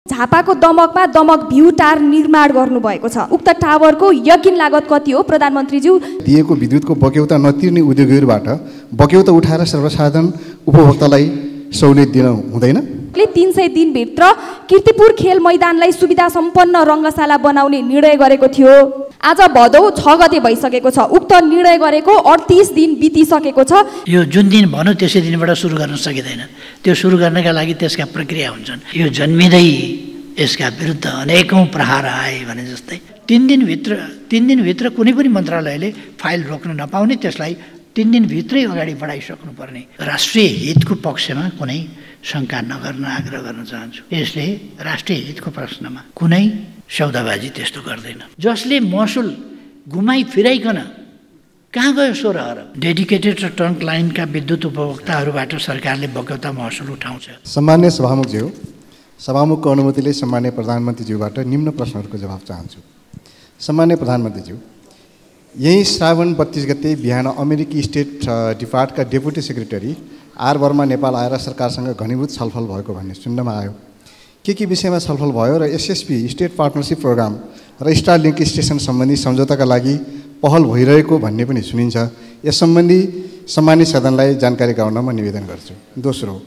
झापाको दमकमा Damak view tower निर्माण गर्नुभएको छ। उक्त टावरको यकिन लागत कति हो प्रधानमन्त्रीज्यू? दिएको विद्युतको बक्यौता नतिर्ने उद्योगहरूबाट बक्यौता उठाएर सर्वसाधारण उपभोक्तालाई सहुलियत दिन हुँदैन। 300 दिनभित्र कीर्तिपुर खेल मैदानलाई सुविधा सम्पन्न रङ्गशाला बनाउने निर्णय गरेको थियो। आज भदौ 6 गते भइसकेको छ। उक्त निर्णय गरेको 38 दिन बितिसकेको छ। यो जुन दिन भन्यो त्यसै दिनबाट सुरु गर्न सकिँदैन। त्यो सुरु गर्नका लागि त्यसका प्रक्रिया हुन्छन्। यो जन्मिँदै यसका विरुद्ध अनेकौं प्रहार आए भने जस्तै 3 दिनभित्र कुनै पनि मन्त्रालयले फाइल रोक्न नपाउने, त्यसलाई 3 दिनभित्रै अगाडि बढाइसक्नुपर्ने। राष्ट्रिय हितको पक्षमा कुनै शङ्का नगर्न आग्रह गर्न चाहन्छु। यसले राष्ट्रिय हितको प्रश्नमा कुनै सौदाबाजी त्यस्तो गर्दैन। जसले महसुल घुमाइ फिराइकन कहाँ गयो 16 अरब? डेडिकेटेड र ट्रङ्क लाइनका विद्युत उपभोक्ताहरूबाट सरकारले बक्यौता महसुल उठाउँछ। सम्मान्य सभामुखज्यू, सभामुखको अनुमतिले सम्मान्य प्रधानमन्त्रीज्यूबाट निम्न प्रश्नहरूको जवाफ चाहन्छु। सम्मान्य प्रधानमन्त्रीज्यू, यही श्रावण 32 गते बिहान अमेरिकी स्टेट डिपार्टका deputy secretary R Verma Nepal आएर सरकारसँग घनीभूत छलफल भएको भन्ने सुन्नमा आयो। के विषयमा छलफल भयो र एसएसपी स्टेट पार्टनरसिप प्रोग्राम र स्टारलिङ्क स्टेसन सम्बन्धी सम्झौताका लागि पहल भइरहेको भन्ने पनि सुनिन्छ। यस सम्बन्धी सम्मानित सदनलाई जानकारी गराउन म निवेदन गर्छु। दोस्रो,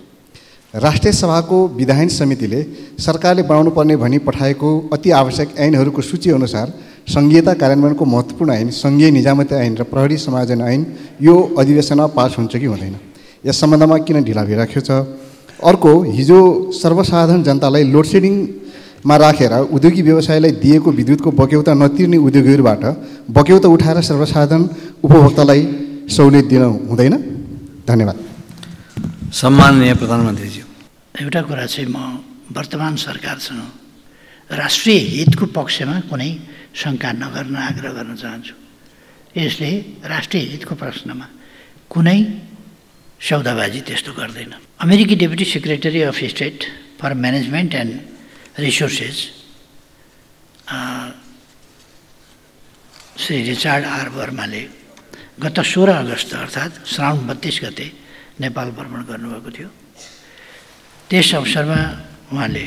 राष्ट्रिय सभाको विधायन समितिले सरकारले बनाउनु पर्ने भनी पठाएको अति आवश्यक ऐनहरूको सूची अनुसार सङ्घीयता कार्यान्वयनको महत्त्वपूर्ण ऐन सङ्घीय निजामती ऐन र प्रहरी समायोजन ऐन यो अधिवेशनमा पास हुन्छ कि हुँदैन? यस सम्बन्धमा किन ढिला भइराखेको छ? अर्को, हिजो सर्वसाधारण जनतालाई लोडसेडिङमा राखेर उद्योगी व्यवसायलाई दिएको विद्युतको बक्यौता नतिर्ने उद्योगहरूबाट बक्यौता उठाएर सर्वसाधारण उपभोक्तालाई सहुलियत दिन हुँदैन? धन्यवाद। सम्माननीय प्रधानमन्त्रीज्यू, एउटा कुरा चाहिँ म वर्तमान सरकारसँग राष्ट्रिय हितको पक्षमा कुनै शङ्का नगर्न आग्रह गर्न चाहन्छु। यसले राष्ट्रिय हितको प्रश्नमा कुनै सौदाबाजी त्यस्तो गर्दैन। अमेरिकी deputy secretary of state for management and resources Shri Richard R वर्माले गत 16 अगस्त अर्थात् श्रावण 32 गते नेपाल भ्रमण गर्नुभएको थियो। त्यस अवसरमा उहाँले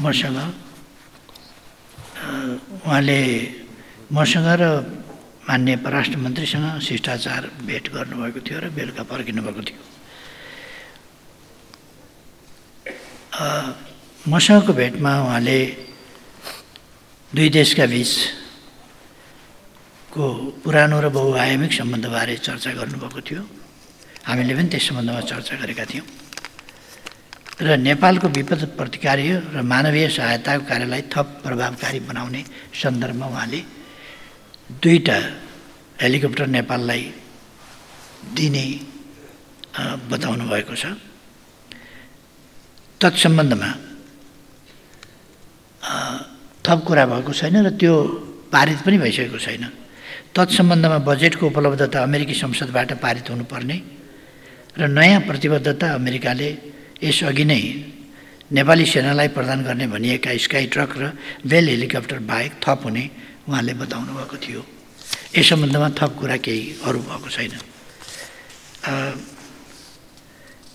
मसँग र माननीय परराष्ट्र मन्त्रीसँग शिष्टाचार भेट गर्नुभएको थियो र बेलुका फर्किनु भएको थियो। मसँगको भेटमा उहाँले दुई देशका बीचको पुरानो र बहुआयामिक सम्बन्धबारे चर्चा गर्नुभएको थियो। हामीले पनि त्यस सम्बन्धमा चर्चा गरेका थियौँ र नेपालको विपद प्रतिकार र मानवीय सहायताको कार्यलाई थप प्रभावकारी बनाउने सन्दर्भमा उहाँले 2टा हेलिकप्टर नेपाललाई दिने बताउनु भएको छ। तत्सम्बन्धमा थप कुरा भएको छैन र त्यो पारित पनि भइसकेको छैन। तत्सम्बन्धमा बजेटको उपलब्धता अमेरिकी संसदबाट पारित हुनुपर्ने र नयाँ प्रतिबद्धता अमेरिकाले यसअघि नै नेपाली सेनालाई प्रदान गर्ने भनिएका स्काई ट्रक र बेल हेलिकप्टर बाहेक थप हुने उहाँले बताउनु भएको थियो। यस सम्बन्धमा थप कुरा केही अरू भएको छैन।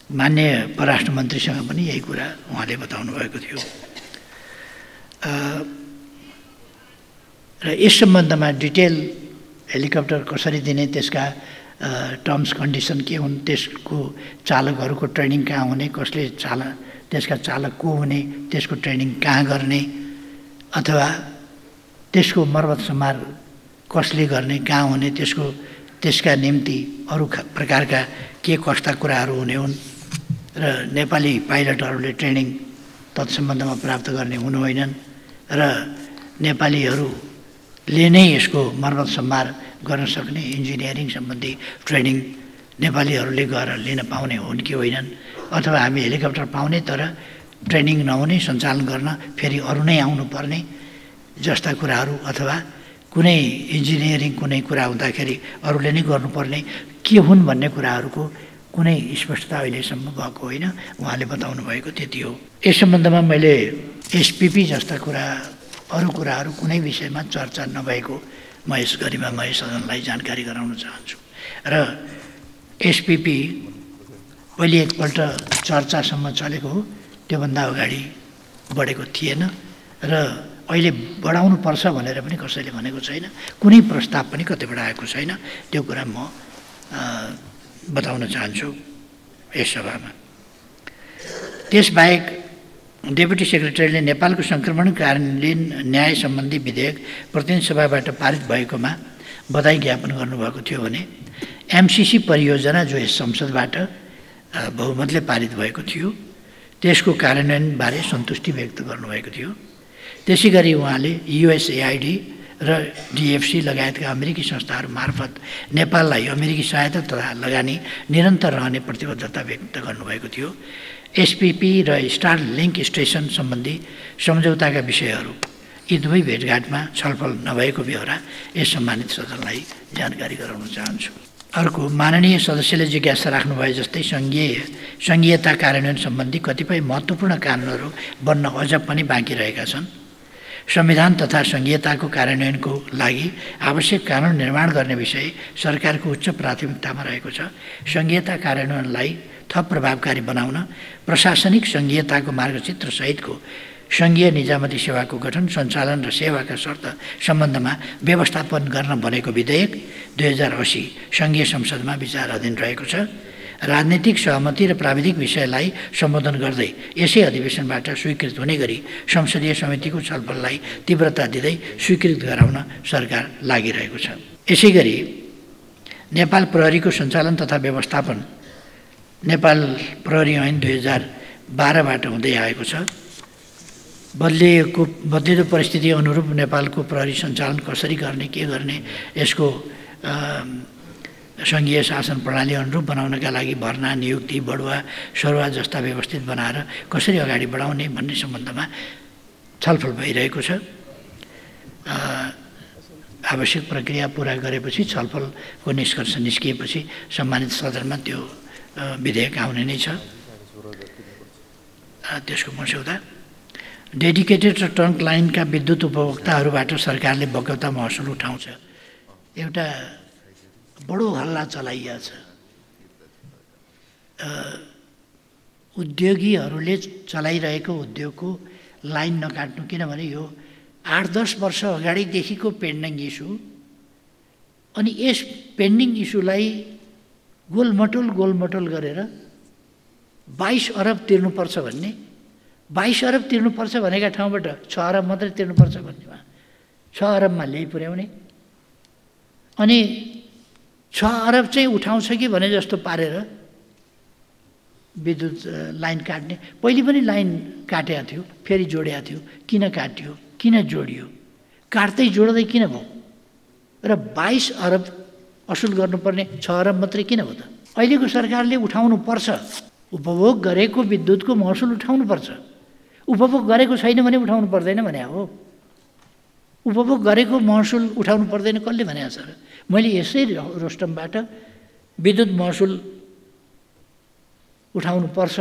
माननीय परराष्ट्र मन्त्रीसँग पनि यही कुरा उहाँले बताउनु भएको थियो र यस सम्बन्धमा डिटेल हेलिकप्टर कसरी दिने, त्यसका टर्म्स कन्डिसन के हुन्, त्यसको चालकहरूको ट्रेनिङ कहाँ हुने, कसले त्यसका चालक को हुने, त्यसको ट्रेनिङ कहाँ गर्ने अथवा त्यसको मर्मत सम्हार कसले गर्ने, कहाँ हुने, त्यसका निम्ति अरू प्रकारका के कस्ता कुराहरू हुने हुन् र नेपाली पाइलटहरूले ट्रेनिङ तत्सम्बन्धमा प्राप्त गर्ने हुनु होइनन् र नेपालीहरूले नै यसको मर्मत सम्हार गर्न सक्ने इन्जिनियरिङ सम्बन्धी ट्रेनिङ नेपालीहरूले गएर लिन पाउने हुन् कि होइनन्, अथवा हामी हेलिकप्टर पाउने तर ट्रेनिङ नहुने, सञ्चालन गर्न फेरि अरू नै आउनुपर्ने जस्ता कुराहरू, अथवा कुनै इन्जिनियरिङ कुनै कुरा हुँदाखेरि अरूले नै गर्नुपर्ने के हुन् भन्ने कुराहरूको कुनै स्पष्टता अहिलेसम्म भएको होइन। उहाँले बताउनु भएको त्यति हो। यस सम्बन्धमा मैले एसपिपी जस्ता अरू कुराहरू कुनै विषयमा चर्चा नभएको म यस गरिमामय सदनलाई जानकारी गराउन चाहन्छु। र एसपिपी पहिले एकपल्ट चर्चासम्म चलेको हो, त्योभन्दा अगाडि बढेको थिएन र अहिले बढाउनु पर्छ भनेर पनि कसैले भनेको छैन, कुनै प्रस्ताव पनि कतैबाट आएको छैन। त्यो कुरा म बताउन चाहन्छु यस सभामा। त्यसबाहेक डेपुटी सेक्रेटरीले नेपालको सङ्क्रमण कार्यान्वयन न्याय सम्बन्धी विधेयक प्रतिनिधि सभाबाट पारित भएकोमा बधाई ज्ञापन गर्नुभएको थियो भने एमसिसी परियोजना जो यस संसदबाट बहुमतले पारित भएको थियो त्यसको कार्यान्वयनबारे सन्तुष्टि व्यक्त गर्नुभएको थियो। त्यसै गरी उहाँले USAID र DFC लगायतका अमेरिकी संस्थाहरू मार्फत नेपाललाई अमेरिकी सहायता तथा लगानी निरन्तर रहने प्रतिबद्धता व्यक्त गर्नुभएको थियो। SPP र स्टारलिङ्क स्टेसन सम्बन्धी सम्झौताका विषयहरू यी दुवै भेटघाटमा छलफल नभएको बेहोरा यस सम्मानित सदनलाई जानकारी गराउन चाहन्छु। अर्को, माननीय सदस्यले जिज्ञासा राख्नुभए जस्तै सङ्घीयता कार्यान्वयन सम्बन्धी कतिपय महत्त्वपूर्ण कानुनहरू बन्न अझ पनि बाँकी रहेका छन्। संविधान तथा सङ्घीयताको कार्यान्वयनको लागि आवश्यक कानुन निर्माण गर्ने विषय सरकारको उच्च प्राथमिकतामा रहेको छ। सङ्घीयता कार्यान्वयनलाई थप प्रभावकारी बनाउन प्रशासनिक सङ्घीयताको मार्गचित्र सहितको सङ्घीय निजामती सेवाको गठन, सञ्चालन र सेवाका शर्त सम्बन्धमा व्यवस्थापन गर्न बनेको विधेयक 2080 सङ्घीय संसदमा विचाराधीन रहेको छ। राजनीतिक सहमति र प्राविधिक विषयलाई सम्बोधन गर्दै यसै अधिवेशनबाट स्वीकृत हुने गरी संसदीय समितिको छलफललाई तीव्रता दिँदै स्वीकृत गराउन सरकार लागिरहेको छ। यसै गरी नेपाल प्रहरीको सञ्चालन तथा व्यवस्थापन नेपाल प्रहरी ऐन 2012बाट हुँदै आएको छ। बदलिँदो परिस्थिति अनुरूप नेपालको प्रहरी सञ्चालन कसरी गर्ने, के गर्ने, यसको सङ्घीय शासन प्रणाली अनुरूप बनाउनका लागि भर्ना, नियुक्ति, बढुवा, सरुवा जस्ता व्यवस्थित बनाएर कसरी अगाडि बढाउने भन्ने सम्बन्धमा छलफल भइरहेको छ। आवश्यक प्रक्रिया पुरा गरेपछि, छलफलको निष्कर्ष निस्किएपछि सम्मानित सदनमा त्यो विधेयक आउने नै छ। त्यसको मस्यौदा डेडिकेटेड र ट्रङ्क लाइनका विद्युत उपभोक्ताहरूबाट सरकारले बक्यौता महसुल उठाउँछ। एउटा बडो हल्ला चलाइया छ। उद्योगीहरूले चलाइरहेको उद्योगको लाइन नकाट्नु, किनभने यो 8-10 वर्ष अगाडिदेखिको पेन्डिङ इस्यु, अनि यस पेन्डिङ इस्युलाई गोलमटोल गरेर 22 अरब तिर्नुपर्छ भन्ने, 22 अरब तिर्नुपर्छ भनेका ठाउँबाट 6 अरब मात्रै तिर्नुपर्छ भन्नेमा 6 अरबमा ल्याइ पुर्याउने, अनि 6 अरब चाहिँ उठाउँछ कि भने जस्तो पारेर विद्युत लाइन काट्ने। पहिले पनि लाइन काटेको थियो, फेरि जोडेको थियो, किन काट्यो, किन जोडियो, काट्दै जोड्दै किन भयो र 22 अरब असुल गर्नुपर्ने 6 अरब मात्रै किन भयो त? अहिलेको सरकारले उठाउनु पर्छ, उपभोग गरेको विद्युतको महसुल उठाउनु पर्छ। उपभोग गरेको छैन भने उठाउनु पर्दैन भने हो। उपभोग गरेको महसुल उठाउनु पर्दैन कसले भने छ र? मैले यसै रोस्टमबाट विद्युत महसुल उठाउनु पर्छ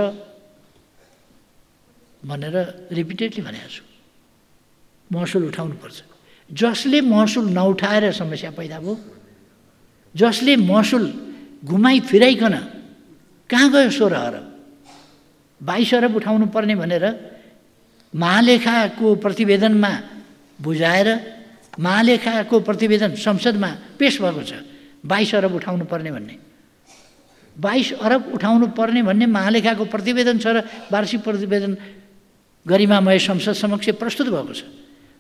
भनेर रिपिटेडली भनेको छु। महसुल उठाउनु पर्छ। जसले महसुल नउठाएर समस्या पैदा भयो, जसले महसुल घुमाइ फिराइकन कहाँ गयो 16 अरब, 22 अरब उठाउनु पर्ने भनेर महालेखाको प्रतिवेदनमा बुझाएर महालेखाको प्रतिवेदन संसदमा पेश भएको छ। 22 अरब उठाउनु पर्ने भन्ने, 22 अरब उठाउनु पर्ने भन्ने महालेखाको प्रतिवेदन छ र वार्षिक प्रतिवेदन गरिमामय संसद समक्ष प्रस्तुत भएको छ।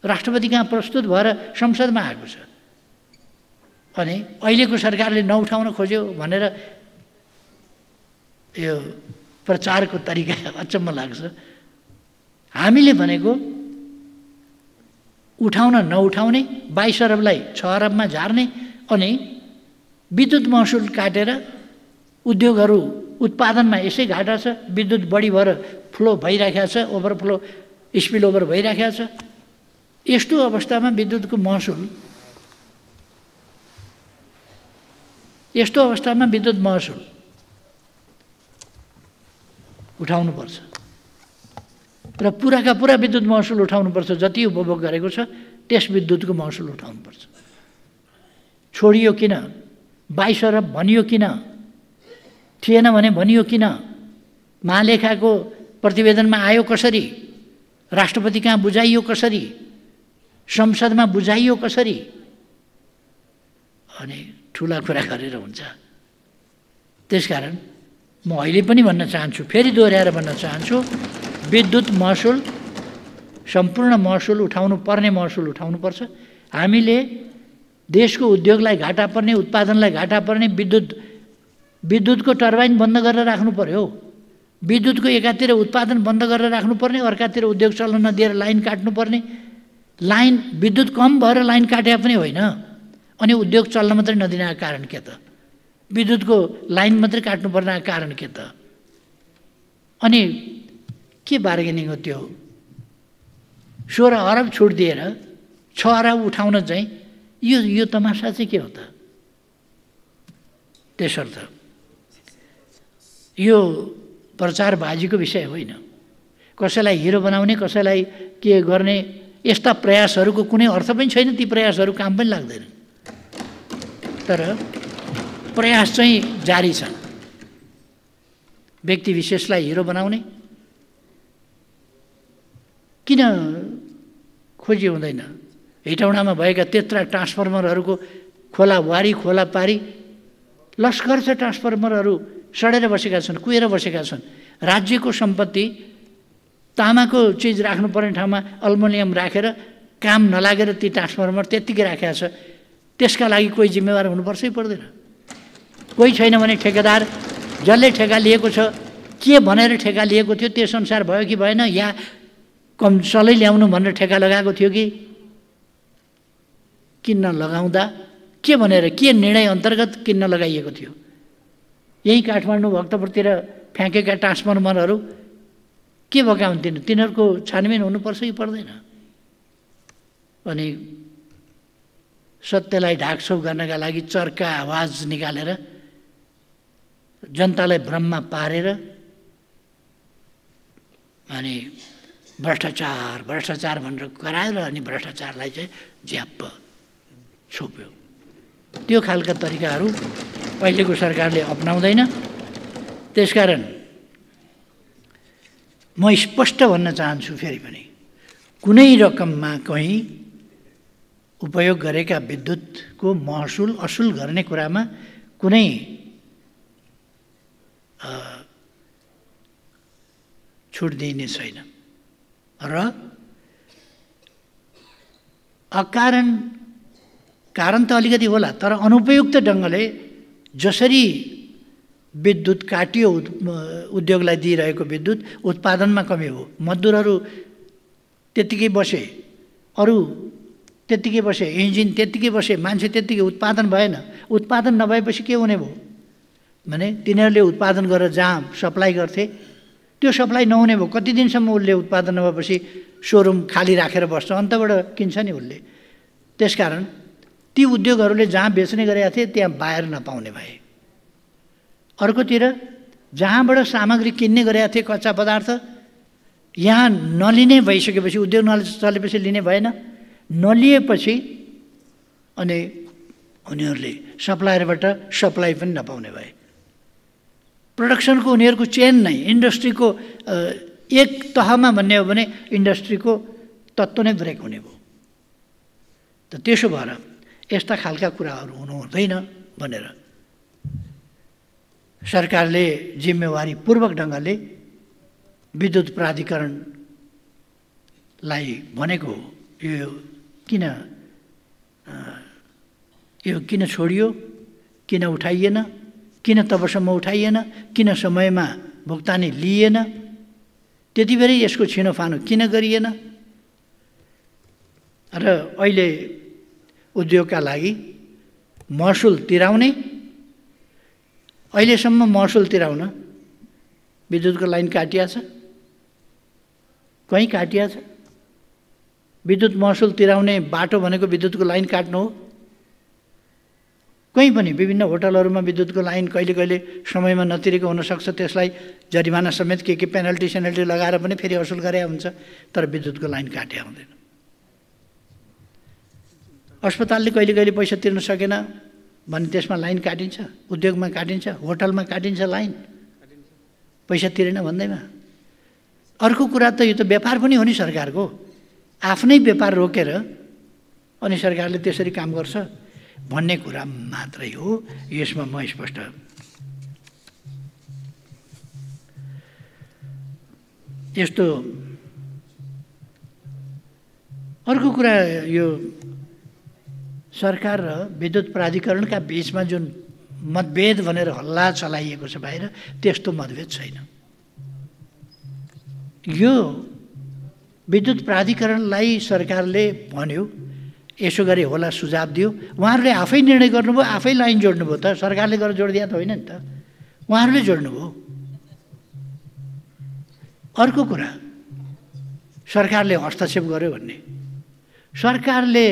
राष्ट्रपति कहाँ प्रस्तुत भएर संसदमा आएको छ। अनि अहिलेको सरकारले नउठाउन खोज्यो भनेर यो प्रचारको तरिका अचम्म लाग्छ। हामीले भनेको उठाउन नउठाउने, 22 अरबलाई 6 अरबमा झार्ने, अनि विद्युत महसुल काटेर उद्योगहरू उत्पादनमा यसै घाटा छ, विद्युत बढी भएर फ्लो भइराखेको छ, ओभरफ्लो स्पिल ओभर भइराखेको छ। यस्तो अवस्थामा विद्युतको महसुल, यस्तो अवस्थामा विद्युत महसुल उठाउनुपर्छ र पुराका पुरा विद्युत महसुल उठाउनुपर्छ। जति उपभोग गरेको छ त्यस विद्युतको महसुल उठाउनुपर्छ। छोडियो किन? 22 अरब भनियो किन? थिएन भने भनियो किन? महालेखाको प्रतिवेदनमा आयो कसरी? राष्ट्रपति कहाँ बुझाइयो कसरी, संसदमा बुझाइयो कसरी, अनि ठुला कुरा गरेर हुन्छ। त्यसकारण म अहिले पनि भन्न चाहन्छु, फेरि दोहोऱ्याएर भन्न चाहन्छु, विद्युत महसुल सम्पूर्ण महसुल उठाउनु पर्ने महसुल उठाउनुपर्छ। हामीले देशको उद्योगलाई घाटा पर्ने, उत्पादनलाई घाटा पर्ने विद्युतको टर्बाइन बन्द गरेर राख्नु पर्यो। विद्युतको एकातिर उत्पादन बन्द गरेर राख्नुपर्ने, अर्कातिर उद्योग चल्न नदिएर लाइन काट्नुपर्ने। लाइन विद्युत कम भएर लाइन काटे पनि होइन, अनि उद्योग चल्न मात्रै नदिने कारण के त? विद्युतको लाइन मात्रै काट्नुपर्ने कारण के त? अनि के बार्गेनिङ हो त्यो? 16 अरब छुट दिएर 6 अरब उठाउन चाहिँ यो तमासा चाहिँ के हो त? त्यसर्थ यो प्रचारबाजीको विषय होइन। कसैलाई हिरो बनाउने, कसैलाई के गर्ने, यस्ता प्रयासहरूको कुनै अर्थ पनि छैन। ती प्रयासहरू काम पनि लाग्दैन। तर प्रयास चाहिँ जारी छन्। व्यक्ति विशेषलाई हिरो बनाउने किन खोजी हुँदैन? हेटौडामा भएका त्यत्रा ट्रान्सफर्मरहरूको खोलावारी खोला पारी लस्कर छ। ट्रान्सफर्मरहरू सडेर बसेका छन्, कुहेर बसेका छन्। राज्यको सम्पत्ति, तामाको चिज राख्नुपर्ने ठाउँमा अल्मुनियम राखेर काम नलागेर ती ट्रान्सफर्मर त्यत्तिकै राखेका छ। त्यसका लागि कोही जिम्मेवार हुनुपर्छ कि पर्दैन? कोही छैन भने ठेकेदार, जसले ठेका लिएको छ, के भनेर ठेका लिएको थियो त्यस अनुसार भयो कि भएन, या कमसलै ल्याउनु भनेर ठेका लगाएको थियो कि किन्न लगाउँदा के भनेर, के निर्णय अन्तर्गत किन्न लगाइएको थियो? यही काठमाडौँ भक्तपुरतिर फ्याँकेका ट्रान्सफर्मरहरू के भएका हुन्थेन? तिनीहरूको छानबिन हुनुपर्छ कि पर्दैन? अनि सत्यलाई ढाकछोप गर्नका लागि चर्का आवाज निकालेर जनतालाई भ्रममा पारेर अनि भ्रष्टाचार भ्रष्टाचार भनेर कराएर अनि भ्रष्टाचारलाई चाहिँ झ्याप्प छोप्यो। त्यो खालका तरिकाहरू अहिलेको सरकारले अपनाउँदैन। त्यसकारण म स्पष्ट भन्न चाहन्छु, फेरि पनि कुनै रकममा कहीँ उपयोग गरेका विद्युतको महसुल असुल गर्ने कुरामा कुनै छुट दिइने छैन। र कारण त अलिकति होला, तर अनुपयुक्त ढङ्गले जसरी विद्युत काटियो, उद्योगलाई दिइरहेको विद्युत उत्पादनमा कमी हो। मजदुरहरू त्यत्तिकै बसे, अरू त्यत्तिकै बसे, इन्जिन त्यत्तिकै बसे, मान्छे त्यत्तिकै, उत्पादन भएन। उत्पादन नभएपछि के हुने भयो भने तिनीहरूले उत्पादन गरेर जहाँ सप्लाई गर्थे त्यो सप्लाई नहुने भयो। कति दिनसम्म उसले उत्पादन नभएपछि सोरुम खाली राखेर बस्छ, अन्तबाट किन्छ नि उसले। त्यसकारण ती उद्योगहरूले जहाँ बेच्ने गरेका थिए त्यहाँ बाहिर नपाउने भए। अर्कोतिर जहाँबाट सामग्री किन्ने गरेका थिए कच्चा पदार्थ, यहाँ नलिने भइसकेपछि, उद्योग नचलेपछि लिने भएन। नलिएपछि अनि उनीहरूले सप्लायरबाट सप्लाई पनि नपाउने भए। प्रोडक्सनको उनीहरूको चेन नै, इन्डस्ट्रीको एक तहमा भन्ने हो भने इन्डस्ट्रीको तत्त्व नै ब्रेक हुने भयो। त त्यसो भएर यस्ता खालका कुराहरू हुनु हुँदैन भनेर सरकारले जिम्मेवारीपूर्वक ढङ्गले विद्युत प्राधिकरणलाई भनेको हो। यो किन छोडियो, किन उठाइएन, किन तबसम्म उठाइएन, किन समयमा भुक्तानी लिइएन, त्यति बेरै यसको छिनोफानो किन गरिएन? र अहिले उद्योगका लागि महसुल तिराउने, अहिलेसम्म महसुल तिराउन विद्युतको लाइन काटिया छ, कहीँ काटिया छ? विद्युत महसुल तिराउने बाटो भनेको विद्युतको लाइन काट्नु हो। कहीँ पनि विभिन्न होटलहरूमा विद्युतको लाइन कहिले कहिले समयमा नतिरेको हुनसक्छ, त्यसलाई जरिमाना समेत के पेनल्टी सेनल्टी लगाएर पनि फेरि असुल गरे हुन्छ, तर विद्युतको लाइन काटे हुँदैन। अस्पतालले कहिले कहिले पैसा तिर्न सकेन भने त्यसमा लाइन काटिन्छ, उद्योगमा काटिन्छ, होटलमा काटिन्छ लाइन, पैसा तिरेन भन्दैमा। अर्को कुरा त यो त व्यापार पनि हो नि सरकारको, आफ्नै व्यापार रोकेर अनि सरकारले त्यसरी काम गर्छ भन्ने कुरा मात्रै हो। यसमा म स्पष्ट। यस्तो अर्को कुरा, यो सरकार र विद्युत प्राधिकरणका बीचमा जुन मतभेद भनेर हल्ला चलाइएको छ बाहिर, त्यस्तो मतभेद छैन। यो विद्युत प्राधिकरणलाई सरकारले भन्यो, यसो गरे होला, सुझाव दियो, उहाँहरूले आफै निर्णय गर्नुभयो, आफै लाइन जोड्नुभयो त, सरकारले गरेर जोडिदिया त होइन नि त, उहाँहरूले जोड्नुभयो। अर्को कुरा, सरकारले हस्तक्षेप गर्यो भन्ने, सरकारले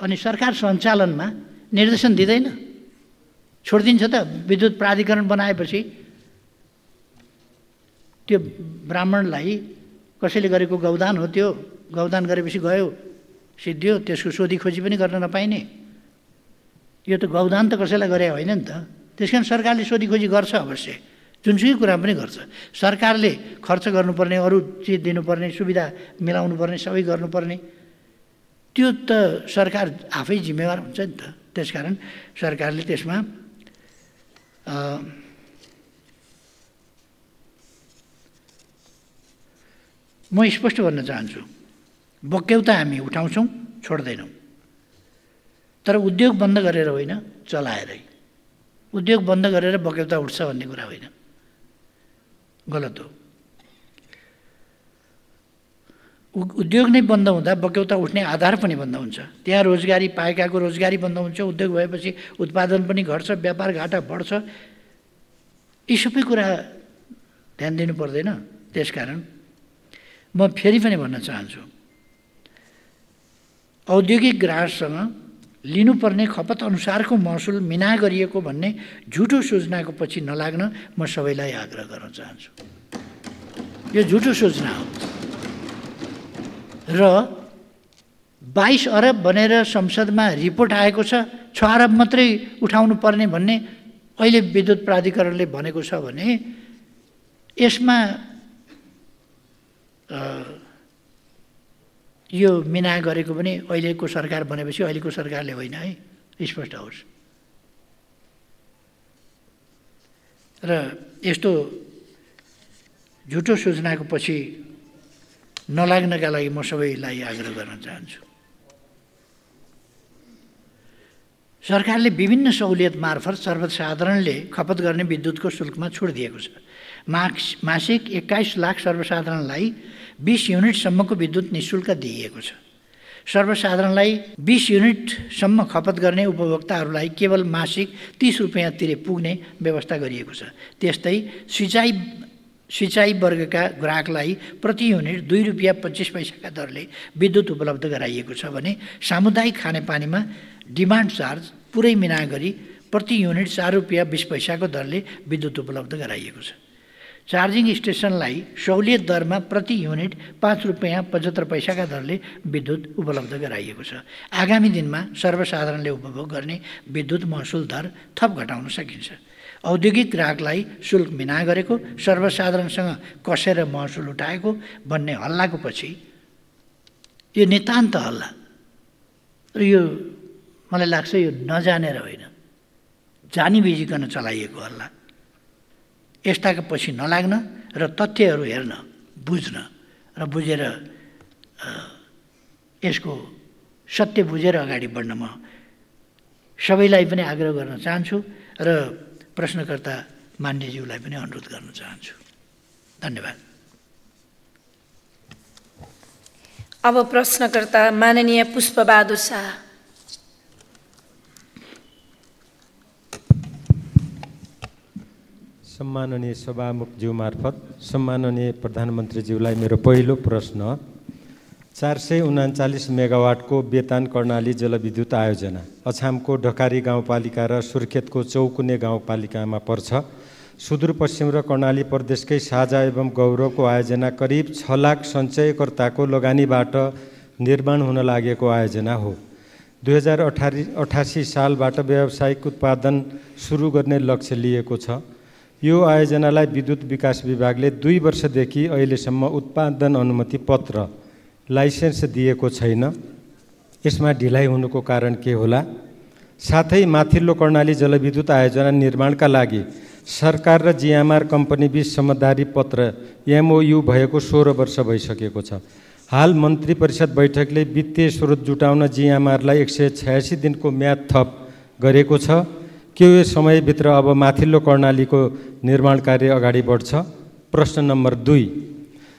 अनि सरकार सञ्चालनमा निर्देशन दिँदैन, छोडिदिन्छ त। विद्युत प्राधिकरण बनाएपछि त्यो ब्राह्मणलाई कसैले गरेको गौदान हो, त्यो गौदान गरेपछि गयो, सिद्धियो, त्यसको सोधी खोजी पनि गर्न नपाइने। यो त गौदान त कसैलाई गरे होइन नि त। त्यस कारण सरकारले सोधी खोजी गर्छ अवश्य, जुनसुकै कुरा पनि गर्छ। सरकारले खर्च गर्नुपर्ने, अरू चिज दिनुपर्ने, सुविधा मिलाउनु पर्ने, सबै गर्नुपर्ने, त्यो त सरकार आफै जिम्मेवार हुन्छ नि त। त्यसकारण सरकारले त्यसमा म स्पष्ट भन्न चाहन्छु, बक्यौता हामी उठाउँछौँ, छोड्दैनौँ, तर उद्योग बन्द गरेर होइन, चलाएरै। उद्योग बन्द गरेर बक्यौता उठ्छ भन्ने कुरा होइन, गलत हो। उद्योग नै बन्द हुँदा बक्यौता उठ्ने आधार पनि बन्द हुन्छ। त्यहाँ रोजगारी पाएकाको रोजगारी बन्द हुन्छ, उद्योग भएपछि उत्पादन पनि घट्छ, व्यापार घाटा बढ्छ। यी सबै कुरा ध्यान दिनु पर्दैन। त्यसकारण म फेरि पनि भन्न चाहन्छु, औद्योगिक ग्राहकसँग लिनुपर्ने खपत अनुसारको महसुल मिना गरिएको भन्ने झुटो सूचनाको पछि नलाग्न म सबैलाई आग्रह गर्न चाहन्छु। यो झुटो सूचना हो र 22 अरब भनेर संसदमा रिपोर्ट आएको छ, 6 अरब मात्रै उठाउनु पर्ने भन्ने अहिले विद्युत प्राधिकरणले भनेको छ भने यसमा यो मिना गरेको पनि अहिलेको सरकार बनेपछि अहिलेको सरकारले होइन है, स्पष्ट होस्। र यस्तो झुटो सूचनाको पछि नलाग्नका लागि म सबैलाई आग्रह गर्न चाहन्छु। सरकारले विभिन्न सहुलियत मार्फत सर्वसाधारणले खपत गर्ने विद्युतको शुल्कमा छुट दिएको छ। मासिक 21 लाख सर्वसाधारणलाई 20 युनिटसम्मको विद्युत निःशुल्क दिइएको छ। सर्वसाधारणलाई 20 युनिटसम्म खपत गर्ने उपभोक्ताहरूलाई केवल मासिक 30 रुपियाँ तिरे पुग्ने व्यवस्था गरिएको छ। त्यस्तै सिँचाइ वर्गका ग्राहकलाई प्रति युनिट 2 रुपियाँ 25 पैसाका दरले विद्युत उपलब्ध गराइएको छ भने सामुदायिक खानेपानीमा डिमान्ड चार्ज पुरै मिना गरी प्रति युनिट 4 रुपियाँ 20 पैसाको दरले विद्युत उपलब्ध गराइएको छ। चार्जिङ स्टेसनलाई सहुलियत दरमा प्रति युनिट 5 रुपियाँ 75 पैसाका दरले विद्युत उपलब्ध गराइएको छ। आगामी दिनमा सर्वसाधारणले उपभोग गर्ने विद्युत महसुल दर थप घटाउन सकिन्छ। औद्योगिक ग्राहकलाई शुल्क मिना गरेको, सर्वसाधारणसँग कसेर महसुल उठाएको भन्ने हल्लाको पछि यो नितान्त हल्ला र यो मलाई लाग्छ यो नजानेर होइन, जानी बिजिकन चलाइएको हल्ला। यस्ताका पछि नलाग्न र तथ्यहरू हेर्न, बुझ्न र बुझेर यसको सत्य बुझेर अगाडि बढ्न म सबैलाई पनि आग्रह गर्न चाहन्छु र प्रश्नकर्ता मान्यज्यूलाई पनि अनुरोध गर्न चाहन्छु। धन्यवाद। अब प्रश्नकर्ता माननीय पुष्पबहादुर शाह। सम्माननीय सभामुखज्यू मार्फत सम्माननीय प्रधानमन्त्रीज्यूलाई मेरो पहिलो प्रश्न, 439 मेगावाटको बेतान कर्णाली जलविद्युत आयोजना अछामको ढकारी गाउँपालिका र सुर्खेतको चौकुने गाउँपालिकामा पर्छ। सुदूरपश्चिम र कर्णाली प्रदेशकै साझा एवं गौरवको आयोजना करिब 6 लाख सञ्चयकर्ताको लगानीबाट निर्माण हुन लागेको आयोजना हो। 2088 सालबाट व्यावसायिक उत्पादन सुरु गर्ने लक्ष्य लिएको छ। यो आयोजनालाई विद्युत विकास विभागले 2 वर्षदेखि अहिलेसम्म उत्पादन अनुमति पत्र लाइसेन्स दिएको छैन। यसमा ढिलाइ हुनुको कारण के होला? साथै माथिल्लो कर्णाली जलविद्युत आयोजना निर्माणका लागि सरकार र जिएमआर कम्पनी बीच समझदारी पत्र MOU भएको 16 वर्ष भइसकेको छ। हाल मन्त्री परिषद बैठकले वित्तीय स्रोत जुटाउन जिएमआरलाई 186 दिनको म्याद थप गरेको छ। के यो समयभित्र अब माथिल्लो कर्णालीको निर्माण कार्य अगाडि बढ्छ? प्रश्न नम्बर 2,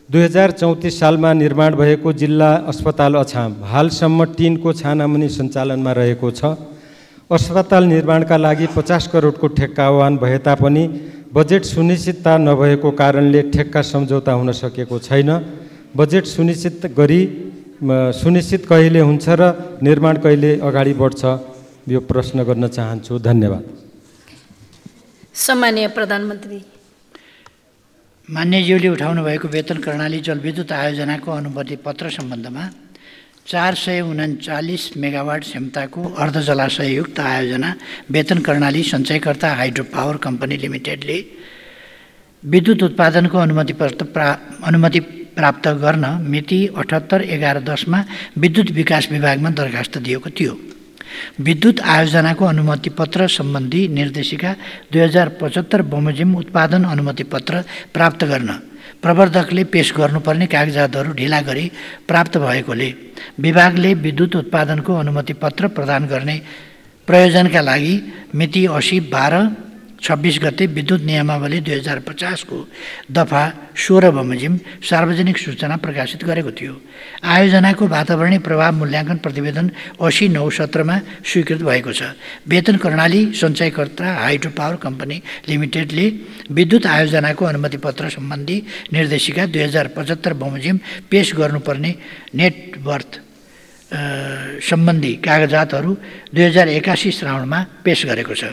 2034 सालमा निर्माण भएको जिल्ला अस्पताल अछाम हालसम्म टिनको छानामुनि सञ्चालनमा रहेको छ। अस्पताल निर्माणका लागि 50 करोडको ठेक्का आह्वान भए तापनि बजेट सुनिश्चितता नभएको कारणले ठेक्का सम्झौता हुन सकेको छैन। बजेट सुनिश्चित कहिले हुन्छ र निर्माण कहिले अगाडि बढ्छ? यो प्रश्न गर्न चाहन्छु। धन्यवाद। सम्माननीय प्रधानमन्त्री। मान्यज्यूले उठाउनु भएको वेतन कर्णाली जलविद्युत आयोजनाको अनुमति पत्र सम्बन्धमा 439 मेगावाट क्षमताको अर्ध जलाशययुक्त आयोजना वेतन कर्णाली सञ्चयकर्ता हाइड्रो पावर कम्पनी लिमिटेडले विद्युत उत्पादनको अनुमति प्राप्त गर्न मिति 78/11/10 विद्युत विकास विभागमा दरखास्त दिएको थियो। विद्युत आयोजनाको अनुमति पत्र सम्बन्धी निर्देशिका 2075 बमोजिम उत्पादन अनुमति पत्र प्राप्त गर्न प्रवर्धकले पेश गर्नुपर्ने कागजातहरू ढिला गरी प्राप्त भएकोले विभागले विद्युत उत्पादनको अनुमति पत्र प्रदान गर्ने प्रयोजनका लागि मिति 80/12/26 गते विद्युत नियमावली 2050 को दफा 16 बमोजिम सार्वजनिक सूचना प्रकाशित गरेको थियो। आयोजनाको वातावरणीय प्रभाव मूल्याङ्कन प्रतिवेदन 80/9/17 मा स्वीकृत भएको छ। वेतन कर्णाली सञ्चयकर्ता हाइड्रो पावर कम्पनी लिमिटेडले विद्युत आयोजनाको अनुमति पत्र सम्बन्धी निर्देशिका 2075 बमोजिम पेश गर्नुपर्ने नेटवर्थ सम्बन्धी कागजातहरू 2081 श्रावणमा पेश गरेको छ।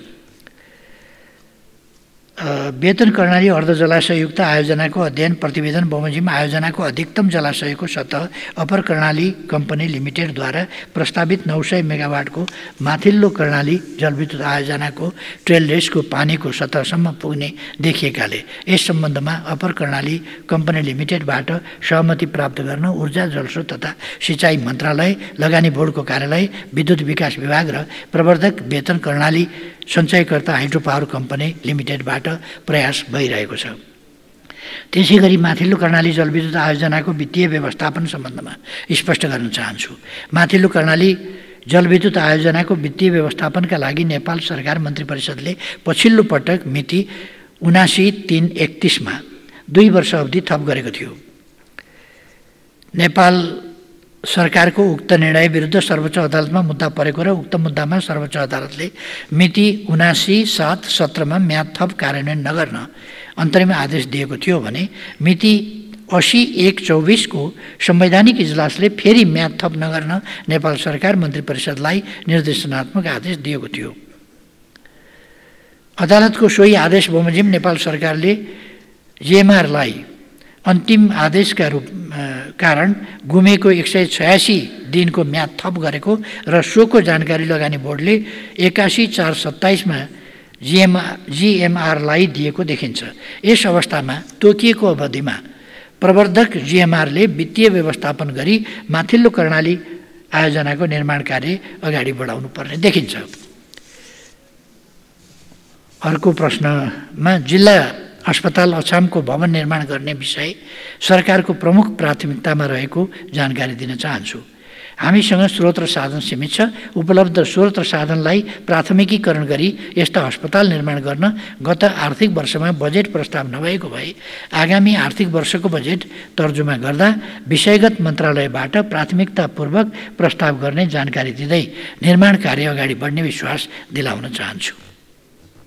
वेतन कर्णाली अर्ध जलाशययुक्त आयोजनाको अध्ययन प्रतिवेदन बमोजिम आयोजनाको अधिकतम जलाशयको सतह अपर कर्णाली कम्पनी लिमिटेडद्वारा प्रस्तावित 900 मेगावाटको माथिल्लो कर्णाली जलविद्युत आयोजनाको ट्रेल रेसको पानीको सतहसम्म पुग्ने देखिएकाले यस सम्बन्धमा अपर कर्णाली कम्पनी लिमिटेडबाट सहमति प्राप्त गर्न ऊर्जा जलस्रोत तथा सिँचाइ मन्त्रालय, लगानी बोर्डको कार्यालय, विद्युत विकास विभाग र प्रवर्धक वेतन कर्णाली सञ्चयकर्ता हाइड्रो पावर कम्पनी लिमिटेडबाट प्रयास भइरहेको छ। त्यसै गरी माथिल्लो कर्णाली जलविद्युत आयोजनाको वित्तीय व्यवस्थापन सम्बन्धमा स्पष्ट गर्न चाहन्छु। माथिल्लो कर्णाली जलविद्युत आयोजनाको वित्तीय व्यवस्थापनका लागि नेपाल सरकार मन्त्री परिषदले पछिल्लो पटक मिति 79/3/31 मा 2 वर्ष अवधि थप गरेको थियो। नेपाल सरकारको उक्त निर्णय विरुद्ध सर्वोच्च अदालतमा मुद्दा परेको र उक्त मुद्दामा सर्वोच्च अदालतले मिति 79/7/17 मा म्याद थप कार्यान्वयन नगर्न अन्तरिम आदेश दिएको थियो भने मिति 80/1/24 को संवैधानिक इजलासले फेरि म्याद थप नगर्न नेपाल सरकार मन्त्री परिषदलाई निर्देशनात्मक आदेश दिएको थियो। अदालतको सोही आदेश बमोजिम नेपाल सरकारले जिएमआरलाई अन्तिम आदेशका कारण गुमेको 186 दिनको म्याद थप गरेको र सोको जानकारी लगानी बोर्डले 81/4/27 मा जिएमआरलाई दिएको देखिन्छ। यस अवस्थामा तोकिएको अवधिमा प्रवर्धक जिएमआरले वित्तीय व्यवस्थापन गरी माथिल्लो कर्णाली आयोजनाको निर्माण कार्य अगाडि बढाउनु पर्ने देखिन्छ। अर्को प्रश्नमा जिल्ला अस्पताल अछामको भवन निर्माण गर्ने विषय सरकारको प्रमुख प्राथमिकतामा रहेको जानकारी दिन चाहन्छु। हामीसँग स्रोत र साधन सीमित छ। उपलब्ध स्रोत र साधनलाई प्राथमिकीकरण गरी यस्ता अस्पताल निर्माण गर्न गत आर्थिक वर्षमा बजेट प्रस्ताव नभएको भए आगामी आर्थिक वर्षको बजेट तर्जुमा गर्दा विषयगत मन्त्रालयबाट प्राथमिकतापूर्वक प्रस्ताव गर्ने जानकारी दिँदै निर्माण कार्य अगाडि बढ्ने विश्वास दिलाउन चाहन्छु।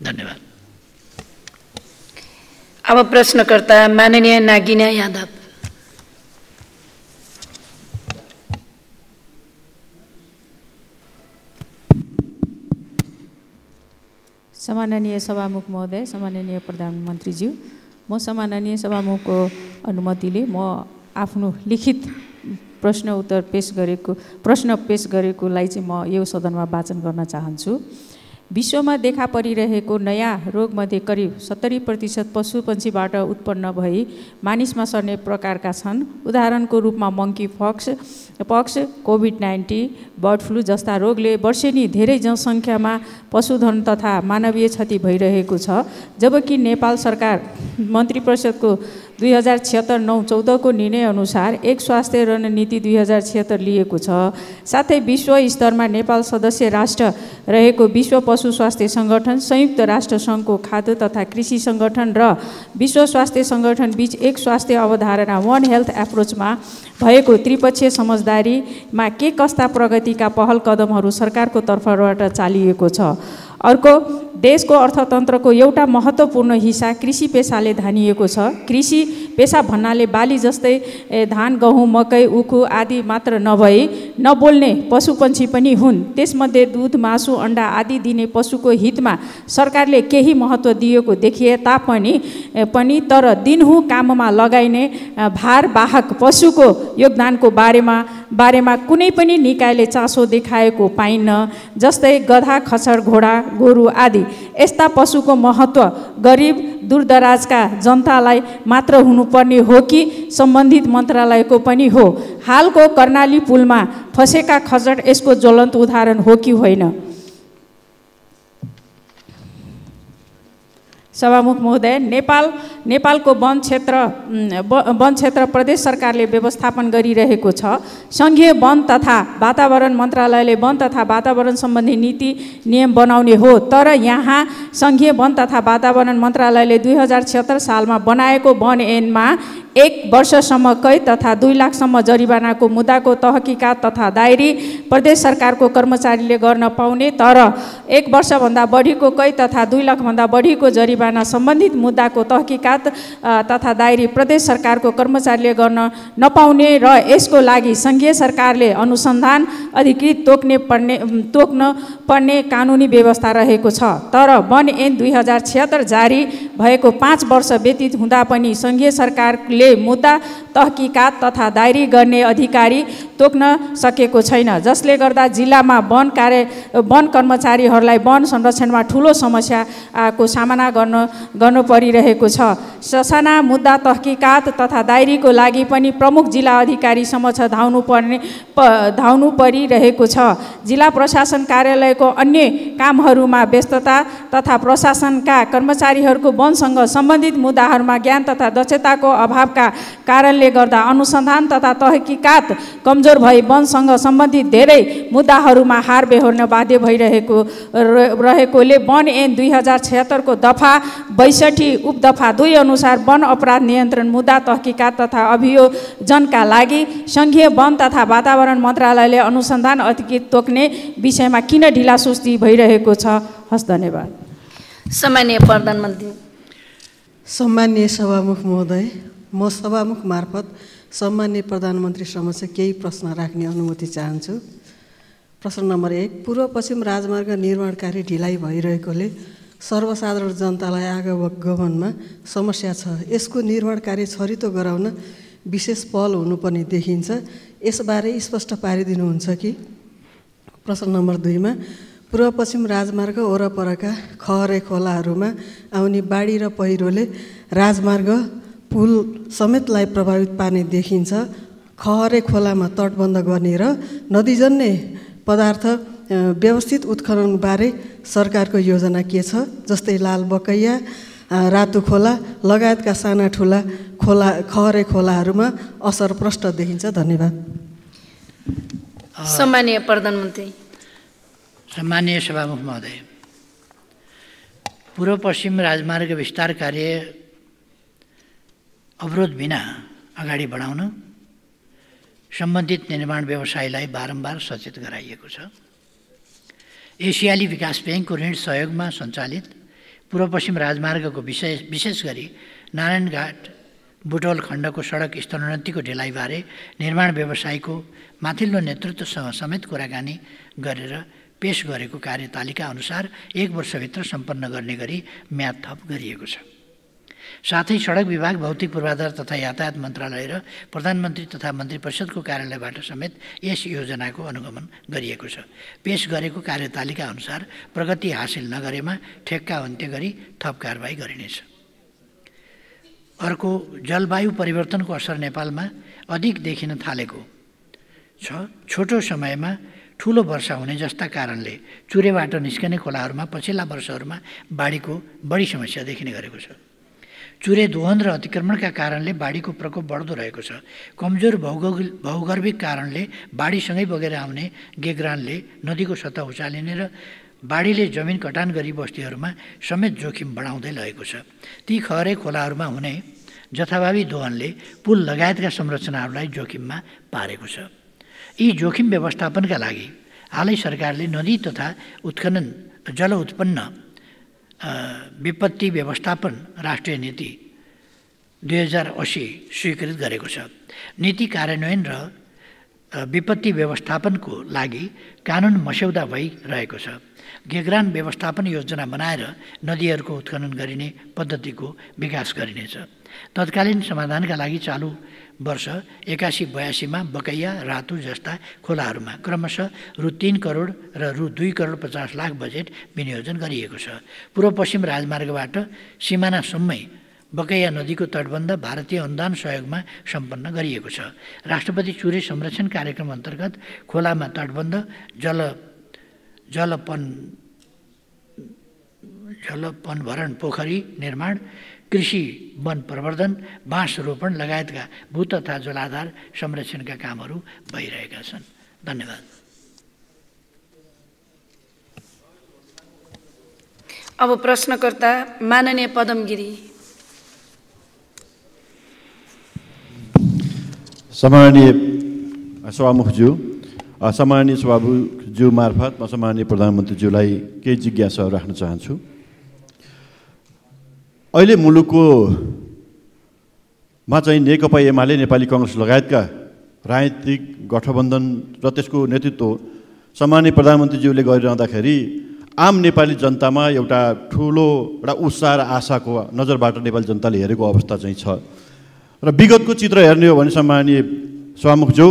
धन्यवाद। अब प्रश्नकर्ता माननीय नागिना यादव। सम्माननीय सभामुख महोदय, सम्माननीय प्रधानमन्त्रीज्यू, म सम्माननीय सभामुखको अनुमतिले म आफ्नो लिखित प्रश्न पेश गरेकोलाई चाहिँ म यो सदनमा वाचन गर्न चाहन्छु। विश्वमा देखा परिरहेको नयाँ रोगमध्ये करिब 70% पशुपन्छीबाट उत्पन्न भई मानिसमा सर्ने प्रकारका छन्। उदाहरणको रूपमा मङ्की पक्स, कोभिड-19, बर्ड फ्लू जस्ता रोगले वर्षेनी धेरै जनसङ्ख्यामा पशुधन तथा मानवीय क्षति भइरहेको छ। जबकि नेपाल सरकार मन्त्री परिषदको 2076-9-14 को निर्णय अनुसार एक स्वास्थ्य रणनीति 2076 लिएको छ। साथै विश्व स्तरमा नेपाल सदस्य राष्ट्र रहेको विश्व पशु स्वास्थ्य सङ्गठन, संयुक्त राष्ट्र सङ्घको खाद्य तथा कृषि सङ्गठन र विश्व स्वास्थ्य सङ्गठन बीच एक स्वास्थ्य अवधारणा वन हेल्थ एप्रोचमा भएको त्रिपक्षीय समझदारीमा के कस्ता प्रगतिका पहल कदमहरू सरकारको तर्फबाट चालिएको छ। अर्को, देशको अर्थतन्त्रको एउटा महत्त्वपूर्ण हिस्सा कृषि पेसाले धानिएको छ। कृषि पेसा भन्नाले बाली जस्तै धान, गहुँ, मकै, उखु आदि मात्र नभई नबोल्ने पशुपन्छी पनि हुन्। त्यसमध्ये दूध, मासु, अन्डा आदि दिने पशुको हितमा सरकारले केही महत्त्व दिएको देखिए तापनि तर दिनहुँ काममा लगाइने भारवाहक पशुको योगदानको बारेमा कुनै पनि निकायले चासो देखाएको पाइन्न। जस्तै गधा, खच्चड, घोडा, गोरु आदि यस्ता पशुको महत्त्व गरिब दूरदराजका जनतालाई मात्र हुनुपर्ने हो कि सम्बन्धित मन्त्रालयको पनि हो? हालको कर्णाली पुलमा फसेका खच्चड यसको ज्वलन्त उदाहरण हो कि होइन? सभामुख महोदय, नेपालको वन क्षेत्र प्रदेश सरकारले व्यवस्थापन गरिरहेको छ। सङ्घीय वन तथा वातावरण मन्त्रालयले वन तथा वातावरण सम्बन्धी नीति नियम बनाउने हो। तर यहाँ सङ्घीय वन तथा वातावरण मन्त्रालयले 2076 सालमा बनाएको वन ऐनमा 1 वर्षसम्म कैद तथा 2 लाखसम्म जरिवानाको मुद्दाको तहकिकात तथा दायरी प्रदेश सरकारको कर्मचारीले गर्न पाउने, तर 1 वर्षभन्दा बढीको कैद तथा 2 लाखभन्दा बढीको जरिवाना सम्बन्धित मुद्दाको तहकिकात तथा दायरी प्रदेश सरकारको कर्मचारीले गर्न नपाउने र यसको लागि सङ्घीय सरकारले अनुसन्धान अधिकृत तोक्न पर्ने कानुनी व्यवस्था रहेको छ। तर वन ऐन 2076 जारी भएको 5 वर्ष व्यतीत हुँदा पनि सङ्घीय सरकारले मुद्दा तहकिकात तथा दायरी गर्ने अधिकारी तोक्न सकेको छैन, जसले गर्दा जिल्लामा वन कर्मचारीहरूलाई वन संरक्षणमा ठूलो समस्याको सामना गर्नु परिरहेको छ। ससाना मुद्दा तहकिकात तथा दायरीको लागि पनि प्रमुख जिल्ला अधिकारी समक्ष धाउनु परिरहेको छ। जिल्ला प्रशासन कार्यालयको अन्य कामहरूमा व्यस्तता तथा प्रशासनका कर्मचारीहरूको वनसँग सम्बन्धित मुद्दाहरूमा ज्ञान तथा दक्षताको अभावका कारणले गर्दा अनुसन्धान तथा तहकिकात कमजोर भई वनसँग सम्बन्धित धेरै मुद्दाहरूमा हार बेहोर्न बाध्य भइरहेकोले वन ऐन 2076 को दफा 62 उपदफा 2 अनुसार वन अपराध नियन्त्रण मुद्दा तहकिकात तथा अभियोजनका लागि सङ्घीय वन तथा वातावरण मन्त्रालयले अनुसन्धान अधिकृत तोक्ने विषयमा किन ढिलासुस्ती भइरहेको छ? हस्, धन्यवाद। सम्माननीय प्रधानमन्त्री। सम्माननीय सभामुख महोदय, म सभामुख मार्फत सम्माननीय प्रधानमन्त्री समक्ष केही प्रश्न राख्ने अनुमति चाहन्छु। प्रश्न नम्बर 1, पूर्व पश्चिम राजमार्ग निर्माण कार्य ढिलाइ भइरहेकोले सर्वसाधारण जनतालाई आवागमनमा समस्या छ। यसको निर्माण कार्य छरितो गराउन विशेष पहल हुनुपर्ने देखिन्छ। यसबारे स्पष्ट पारिदिनुहुन्छ कि? प्रश्न नम्बर 2 मा पूर्व पश्चिम राजमार्ग वरपरका खहरे खोलाहरूमा आउने बाढी र पहिरोले राजमार्ग पुल समेतलाई प्रभावित पार्ने देखिन्छ। खहरे खोलामा तटबन्ध गर्ने र नदीजन्य पदार्थ व्यवस्थित उत्खननबारे सरकारको योजना के छ? जस्तै लाल बकैया, रातो खोला लगायतका साना ठुला खहरे खोलाहरूमा असर प्रष्ट देखिन्छ। धन्यवाद। सम्माननीय प्रधानमन्त्री। सम्माननीय सभामुख महोदय, पूर्व पश्चिम राजमार्ग विस्तार कार्य अवरोध बिना अगाडि बढाउन सम्बन्धित निर्माण व्यवसायलाई बारम्बार सचेत गराइएको छ। एसियाली विकास ब्याङ्कको ऋण सहयोगमा सञ्चालित पूर्व पश्चिम राजमार्गको विशेष गरी नारायणघाट बुटवल खण्डको सडक स्तरोन्नतिको ढिलाइबारे निर्माण व्यवसायको माथिल्लो नेतृत्वसँग समेत कुराकानी गरेर पेश गरेको कार्यतालिका अनुसार 1 वर्षभित्र सम्पन्न गर्ने गरी म्याद थप गरिएको छ। साथै सडक विभाग, भौतिक पूर्वाधार तथा यातायात मन्त्रालय र प्रधानमन्त्री तथा मन्त्री परिषदको कार्यालयबाट समेत यस योजनाको अनुगमन गरिएको छ। पेश गरेको कार्यतालिका अनुसार प्रगति हासिल नगरेमा ठेक्का अन्त्य गरी थप कारबाही गरिनेछ। अर्को, जलवायु परिवर्तनको असर नेपालमा अधिक देखिन थालेको छ। छोटो समयमा ठुलो वर्षा हुने जस्ता कारणले चुरेबाट निस्कने खोलाहरूमा पछिल्ला वर्षहरूमा बाढीको बढी समस्या देखिने गरेको छ। चुरे दोहन र अतिक्रमणका कारणले बाढीको प्रकोप बढ्दो रहेको छ। कमजोर भौगर्भिक कारणले बाढीसँगै बगेर आउने गेग्रानले नदीको सतह उचालिने र बाढीले जमिन कटान गरी बस्तीहरूमा समेत जोखिम बढाउँदै लगेको छ। ती खहरे खोलाहरूमा हुने जथाभावी दोहनले पुल लगायतका संरचनाहरूलाई जोखिममा पारेको छ। यी जोखिम व्यवस्थापनका लागि हालै सरकारले नदी तथा जल उत्पन्न विपत्ति व्यवस्थापन राष्ट्रिय नीति 2080 स्वीकृत गरेको छ। नीति कार्यान्वयन र विपत्ति व्यवस्थापनको लागि कानुन मस्यौदा भइरहेको छ। गेग्रान व्यवस्थापन योजना बनाएर नदीहरूको उत्खनन गरिने पद्धतिको विकास गरिनेछ। तत्कालीन समाधानका लागि चालु वर्ष 81-82 बकैया, रातु जस्ता खोलाहरूमा क्रमशः रु 3 करोड र रु 2 करोड 50 लाख बजेट विनियोजन गरिएको छ। पूर्व पश्चिम राजमार्गबाट सिमानासम्मै बकैया नदीको तटबन्ध भारतीय अनुदान सहयोगमा सम्पन्न गरिएको छ। राष्ट्रपति चुरे संरक्षण कार्यक्रम अन्तर्गत खोलामा तटबन्ध, जलपनभरण पोखरी निर्माण, कृषि वन प्रवर्धन, बाँस रोपण लगायतका भू तथा जलाधार संरक्षणका कामहरू भइरहेका छन्। धन्यवाद। अब प्रश्नकर्ता माननीय पदम गिरी। सम्माननीय सभामुखज्यू, सम्माननीय सभामुखज्यू मार्फत म सम्माननीय प्रधानमन्त्रीज्यूलाई केही जिज्ञासाहरू राख्न चाहन्छु। अहिले मुलुकमा चाहिँ नेकपा एमाले, नेपाली कङ्ग्रेस लगायतका राजनीतिक गठबन्धन र त्यसको नेतृत्व सम्माननीय प्रधानमन्त्रीज्यूले गरिरहँदाखेरि आम नेपाली जनतामा एउटा ठुलो एउटा उत्साह र आशाको नजरबाट नेपाली जनताले हेरेको अवस्था चाहिँ छ। र विगतको चित्र हेर्ने हो भने सम्माननीय सभामुखज्यू,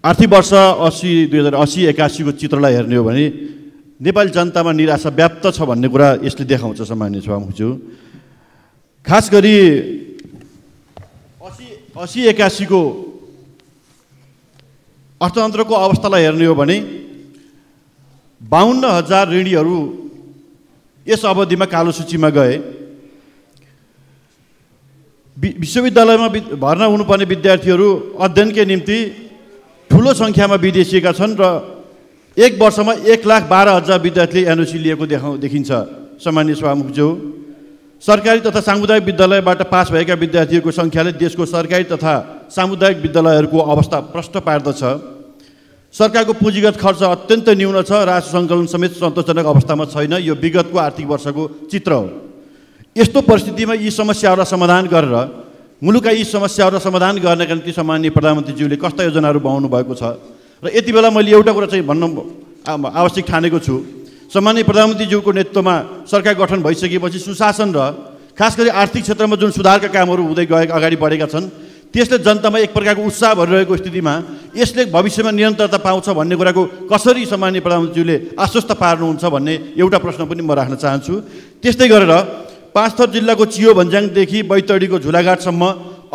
आर्थिक वर्ष 2080-81 को चित्रलाई हेर्ने हो भने नेपाली जनतामा निराशा व्याप्त छ भन्ने कुरा यसले देखाउँछ। सम्माननीय सभामुखज्यू, खास गरी 80-81 को अर्थतन्त्रको अवस्थालाई हेर्ने हो भने 52,000 ऋणीहरू यस अवधिमा कालो सूचीमा गए। विश्वविद्यालयमा भर्ना हुनुपर्ने विद्यार्थीहरू अध्ययनकै निम्ति ठुलो सङ्ख्यामा विदेशिएका छन् र एक वर्षमा 1,12,000 विद्यार्थीले एनओसी लिएको देखिन्छ। सम्माननीय सभामुखज्यू, सरकारी तथा सामुदायिक विद्यालयबाट पास भएका विद्यार्थीहरूको सङ्ख्याले देशको सरकारी तथा सामुदायिक विद्यालयहरूको अवस्था प्रष्ट पार्दछ। सरकारको पुँजीगत खर्च अत्यन्त न्यून छ, राजस्व सङ्कलन समेत सन्तोषजनक अवस्थामा छैन। यो विगतको आर्थिक वर्षको चित्र हो। यस्तो परिस्थितिमा यी समस्याहरूलाई समाधान गरेर मुलुकका यी समस्याहरूलाई समाधान गर्नका निम्ति सम्माननीय प्रधानमन्त्रीज्यूले कस्ता योजनाहरू बनाउनु भएको छ र यति बेला मैले एउटा कुरा चाहिँ भन्न आवश्यक ठानेको छु। सम्माननीय प्रधानमन्त्रीज्यूको नेतृत्वमा सरकार गठन भइसकेपछि सुशासन र खास गरी आर्थिक क्षेत्रमा जुन सुधारका कामहरू हुँदै अगाडि बढेका छन् त्यसले जनतामा एक प्रकारको उत्साह भरिरहेको स्थितिमा यसले भविष्यमा निरन्तरता पाउँछ भन्ने कुराको कसरी सम्माननीय प्रधानमन्त्रीज्यूले आश्वस्त पार्नुहुन्छ भन्ने एउटा प्रश्न पनि म राख्न चाहन्छु। त्यस्तै गरेर पाँचथर जिल्लाको चियो भन्ज्याङदेखि बैतडीको झुलाघाटसम्म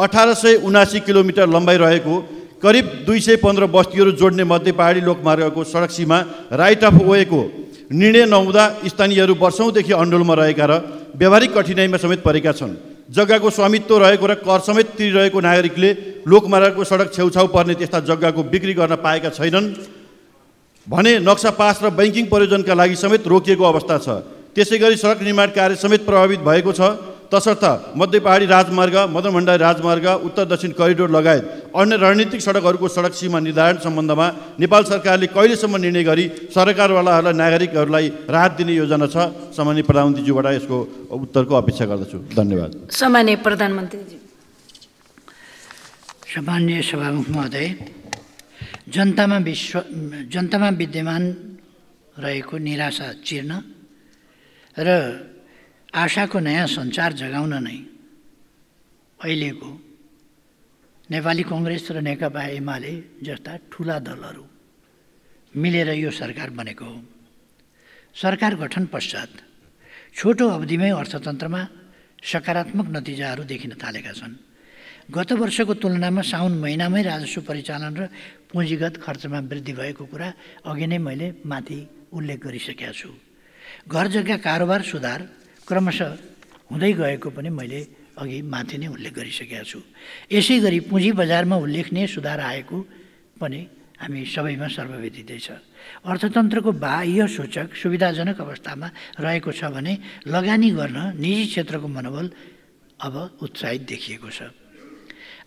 1879 किलोमिटर लम्बाइ रहेको करिब 215 बस्तीहरू जोड्ने मध्य पहाडी लोकमार्गको सडक सीमा राइट अफ वेको निर्णय नहुँदा स्थानीयहरू वर्षौँदेखि अन्डोलमा रहेका र व्यावहारिक कठिनाइमा समेत परेका छन्। जग्गाको स्वामित्व रहेको र कर समेत तिरिरहेको नागरिकले लोकमार्गको सडक छेउछाउ पर्ने त्यस्ता जग्गाको बिक्री गर्न पाएका छैनन् भने नक्सा पास र बैंकिङ प्रयोजनका लागि समेत रोकिएको अवस्था छ। त्यसै गरी सडक निर्माण कार्य समेत प्रभावित भएको छ। तसर्थ मध्य पहाडी राजमार्ग, मदन भण्डारी राजमार्ग, उत्तर दक्षिण करिडोर लगायत अन्य रणनीतिक सडकहरूको सडक सीमा निर्धारण सम्बन्धमा नेपाल सरकारले कहिलेसम्म निर्णय गरी सरकारवालाहरूलाई नागरिकहरूलाई राहत दिने योजना छ? सम्माननीय प्रधानमन्त्रीज्यूबाट यसको उत्तरको अपेक्षा गर्दछु। धन्यवाद। सम्माननीय प्रधानमन्त्रीज्यू। सम्माननीय सभामुख महोदय, जनतामा विद्यमान रहेको निराशा चिर्न र आशाको नयाँ सञ्चार जगाउन नै अहिलेको नेपाली कङ्ग्रेस र नेकपा एमाले जस्ता ठुला दलहरू मिलेर यो सरकार बनेको हो। सरकार गठन पश्चात छोटो अवधिमै अर्थतन्त्रमा सकारात्मक नतिजाहरू देखिन थालेका छन्। गत वर्षको तुलनामा साउन महिनामै राजस्व परिचालन र पुँजीगत खर्चमा वृद्धि भएको कुरा अघि नै मैले माथि उल्लेख गरिसकेका छु। घर जग्गा कारोबार सुधार क्रमशः हुँदै गएको पनि मैले अघि माथि नै उल्लेख गरिसकेका छु। यसै गरी पुँजी बजारमा उल्लेखनीय सुधार आएको पनि हामी सबैमा सर्वविदितै छ। अर्थतन्त्रको बाह्य सूचक सुविधाजनक अवस्थामा रहेको छ भने लगानी गर्न निजी क्षेत्रको मनोबल अब उत्साहित देखिएको छ।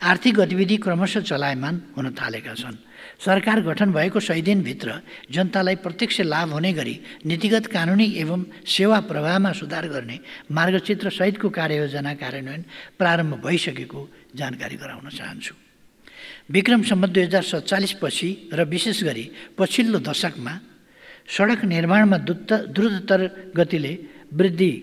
आर्थिक गतिविधि क्रमशः चलायमान हुन थालेका छन्। सरकार गठन भएको 100 दिनभित्र जनतालाई प्रत्यक्ष लाभ हुने गरी नीतिगत कानुनी एवं सेवा प्रवाहमा सुधार गर्ने मार्गचित्र सहितको कार्ययोजना कार्यान्वयन प्रारम्भ भइसकेको जानकारी गराउन चाहन्छु। विक्रम सम्वत 2047 पछि र विशेष गरी पछिल्लो दशकमा सडक निर्माणमा द्रुततर गतिले वृद्धि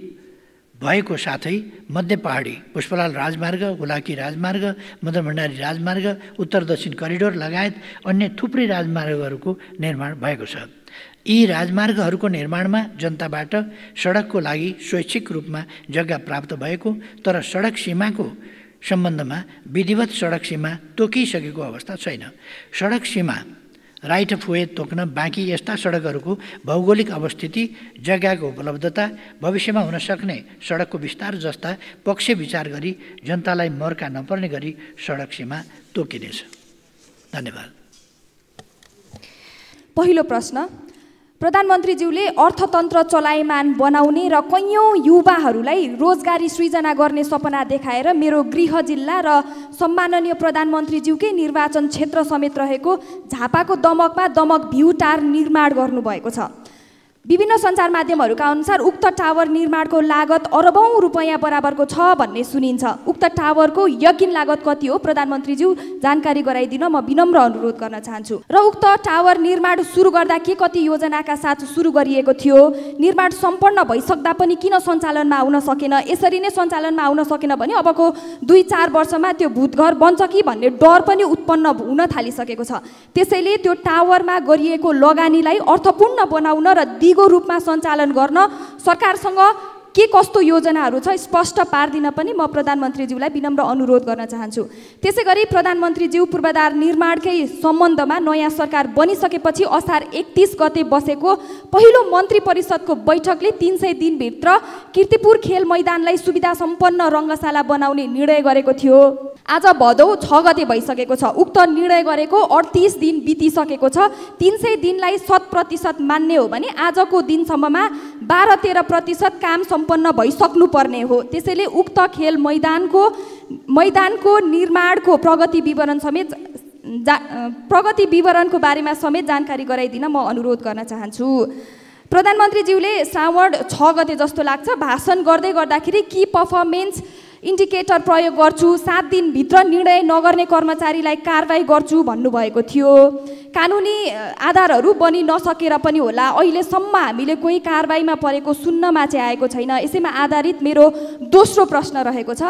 भएको साथै मध्य पहाडी पुष्पलाल राजमार्ग, हुलाकी राजमार्ग, मदन भण्डारी राजमार्ग, उत्तर दक्षिण करिडोर लगायत अन्य थुप्रै राजमार्गहरूको निर्माण भएको छ। यी राजमार्गहरूको निर्माणमा जनताबाट सडकको लागि स्वैच्छिक रूपमा जग्गा प्राप्त भएको तर सडक सीमाको सम्बन्धमा विधिवत सडक सीमा तोकिसकेको अवस्था छैन। सडक सीमा राइट अफ वे तोक्न बाँकी यस्ता सडकहरूको भौगोलिक अवस्थिति, जग्गाको उपलब्धता, भविष्यमा हुन सक्ने सडकको विस्तार जस्ता पक्ष विचार गरी जनतालाई मर्का नपर्ने गरी सडक सीमा तोकिनेछ। धन्यवाद। पहिलो प्रश्न, प्रधानमन्त्रीज्यूले अर्थतन्त्र चलायमान बनाउने र कैयौँ युवाहरूलाई रोजगारी सृजना गर्ने सपना देखाएर मेरो गृह जिल्ला र सम्माननीय प्रधानमन्त्रीज्यूकै निर्वाचन क्षेत्र समेत रहेको झापाको दमकमा दमक भ्यू टावर निर्माण गर्नुभएको छ। विभिन्न सञ्चार माध्यमहरूका अनुसार उक्त टावर निर्माणको लागत अरबौँ रुपैयाँ बराबरको छ भन्ने सुनिन्छ। उक्त टावरको यकिन लागत कति हो प्रधानमन्त्रीज्यू जानकारी गराइदिन म विनम्र अनुरोध गर्न चाहन्छु। र उक्त टावर निर्माण सुरु गर्दा के कति योजनाका साथ सुरु गरिएको थियो, निर्माण सम्पन्न भइसक्दा पनि किन सञ्चालनमा आउन सकेन, यसरी नै सञ्चालनमा आउन सकेन भने अबको 2-4 वर्षमा त्यो भूतघर बन्छ कि भन्ने डर पनि उत्पन्न हुन थालिसकेको छ। त्यसैले त्यो टावरमा गरिएको लगानीलाई अर्थपूर्ण बनाउन र दिगो रूपमा सञ्चालन गर्न सरकारसँग के कस्तो योजनाहरू छ स्पष्ट पार्दिन पनि म प्रधानमन्त्रीज्यूलाई विनम्र अनुरोध गर्न चाहन्छु। त्यसै गरी प्रधानमन्त्रीज्यू पूर्वाधार निर्माणकै सम्बन्धमा नयाँ सरकार बनिसकेपछि असार 31 गते बसेको पहिलो मन्त्री परिषदको बैठकले 300 दिनभित्र कीर्तिपुर खेल मैदानलाई सुविधा सम्पन्न रङ्गशाला बनाउने निर्णय गरेको थियो। आज भदौ 6 गते भइसकेको छ। उक्त निर्णय गरेको 38 दिन बितिसकेको छ। 300 दिनलाई 100% मान्ने हो भने आजको दिनसम्ममा 12-13% काम सम्पन्न भइसक्नु पर्ने हो। त्यसैले उक्त खेल मैदानको निर्माणको प्रगति विवरणको बारेमा समेत जानकारी गराइदिन म अनुरोध गर्न चाहन्छु। प्रधानमन्त्रीज्यूले श्रावण 6 गते जस्तो लाग्छ भाषण गर्दै गर्दाखेरि की पर्फर्मेन्स इन्डिकेटर प्रयोग गर्छु, 7 दिनभित्र निर्णय नगर्ने कर्मचारीलाई कारवाही गर्छु भन्नुभएको थियो। कानुनी आधारहरू बनि नसकेर पनि होला अहिलेसम्म हामीले कोही कारवाहीमा परेको सुन्नमा चाहिँ आएको छैन। यसैमा आधारित मेरो दोस्रो प्रश्न रहेको छ।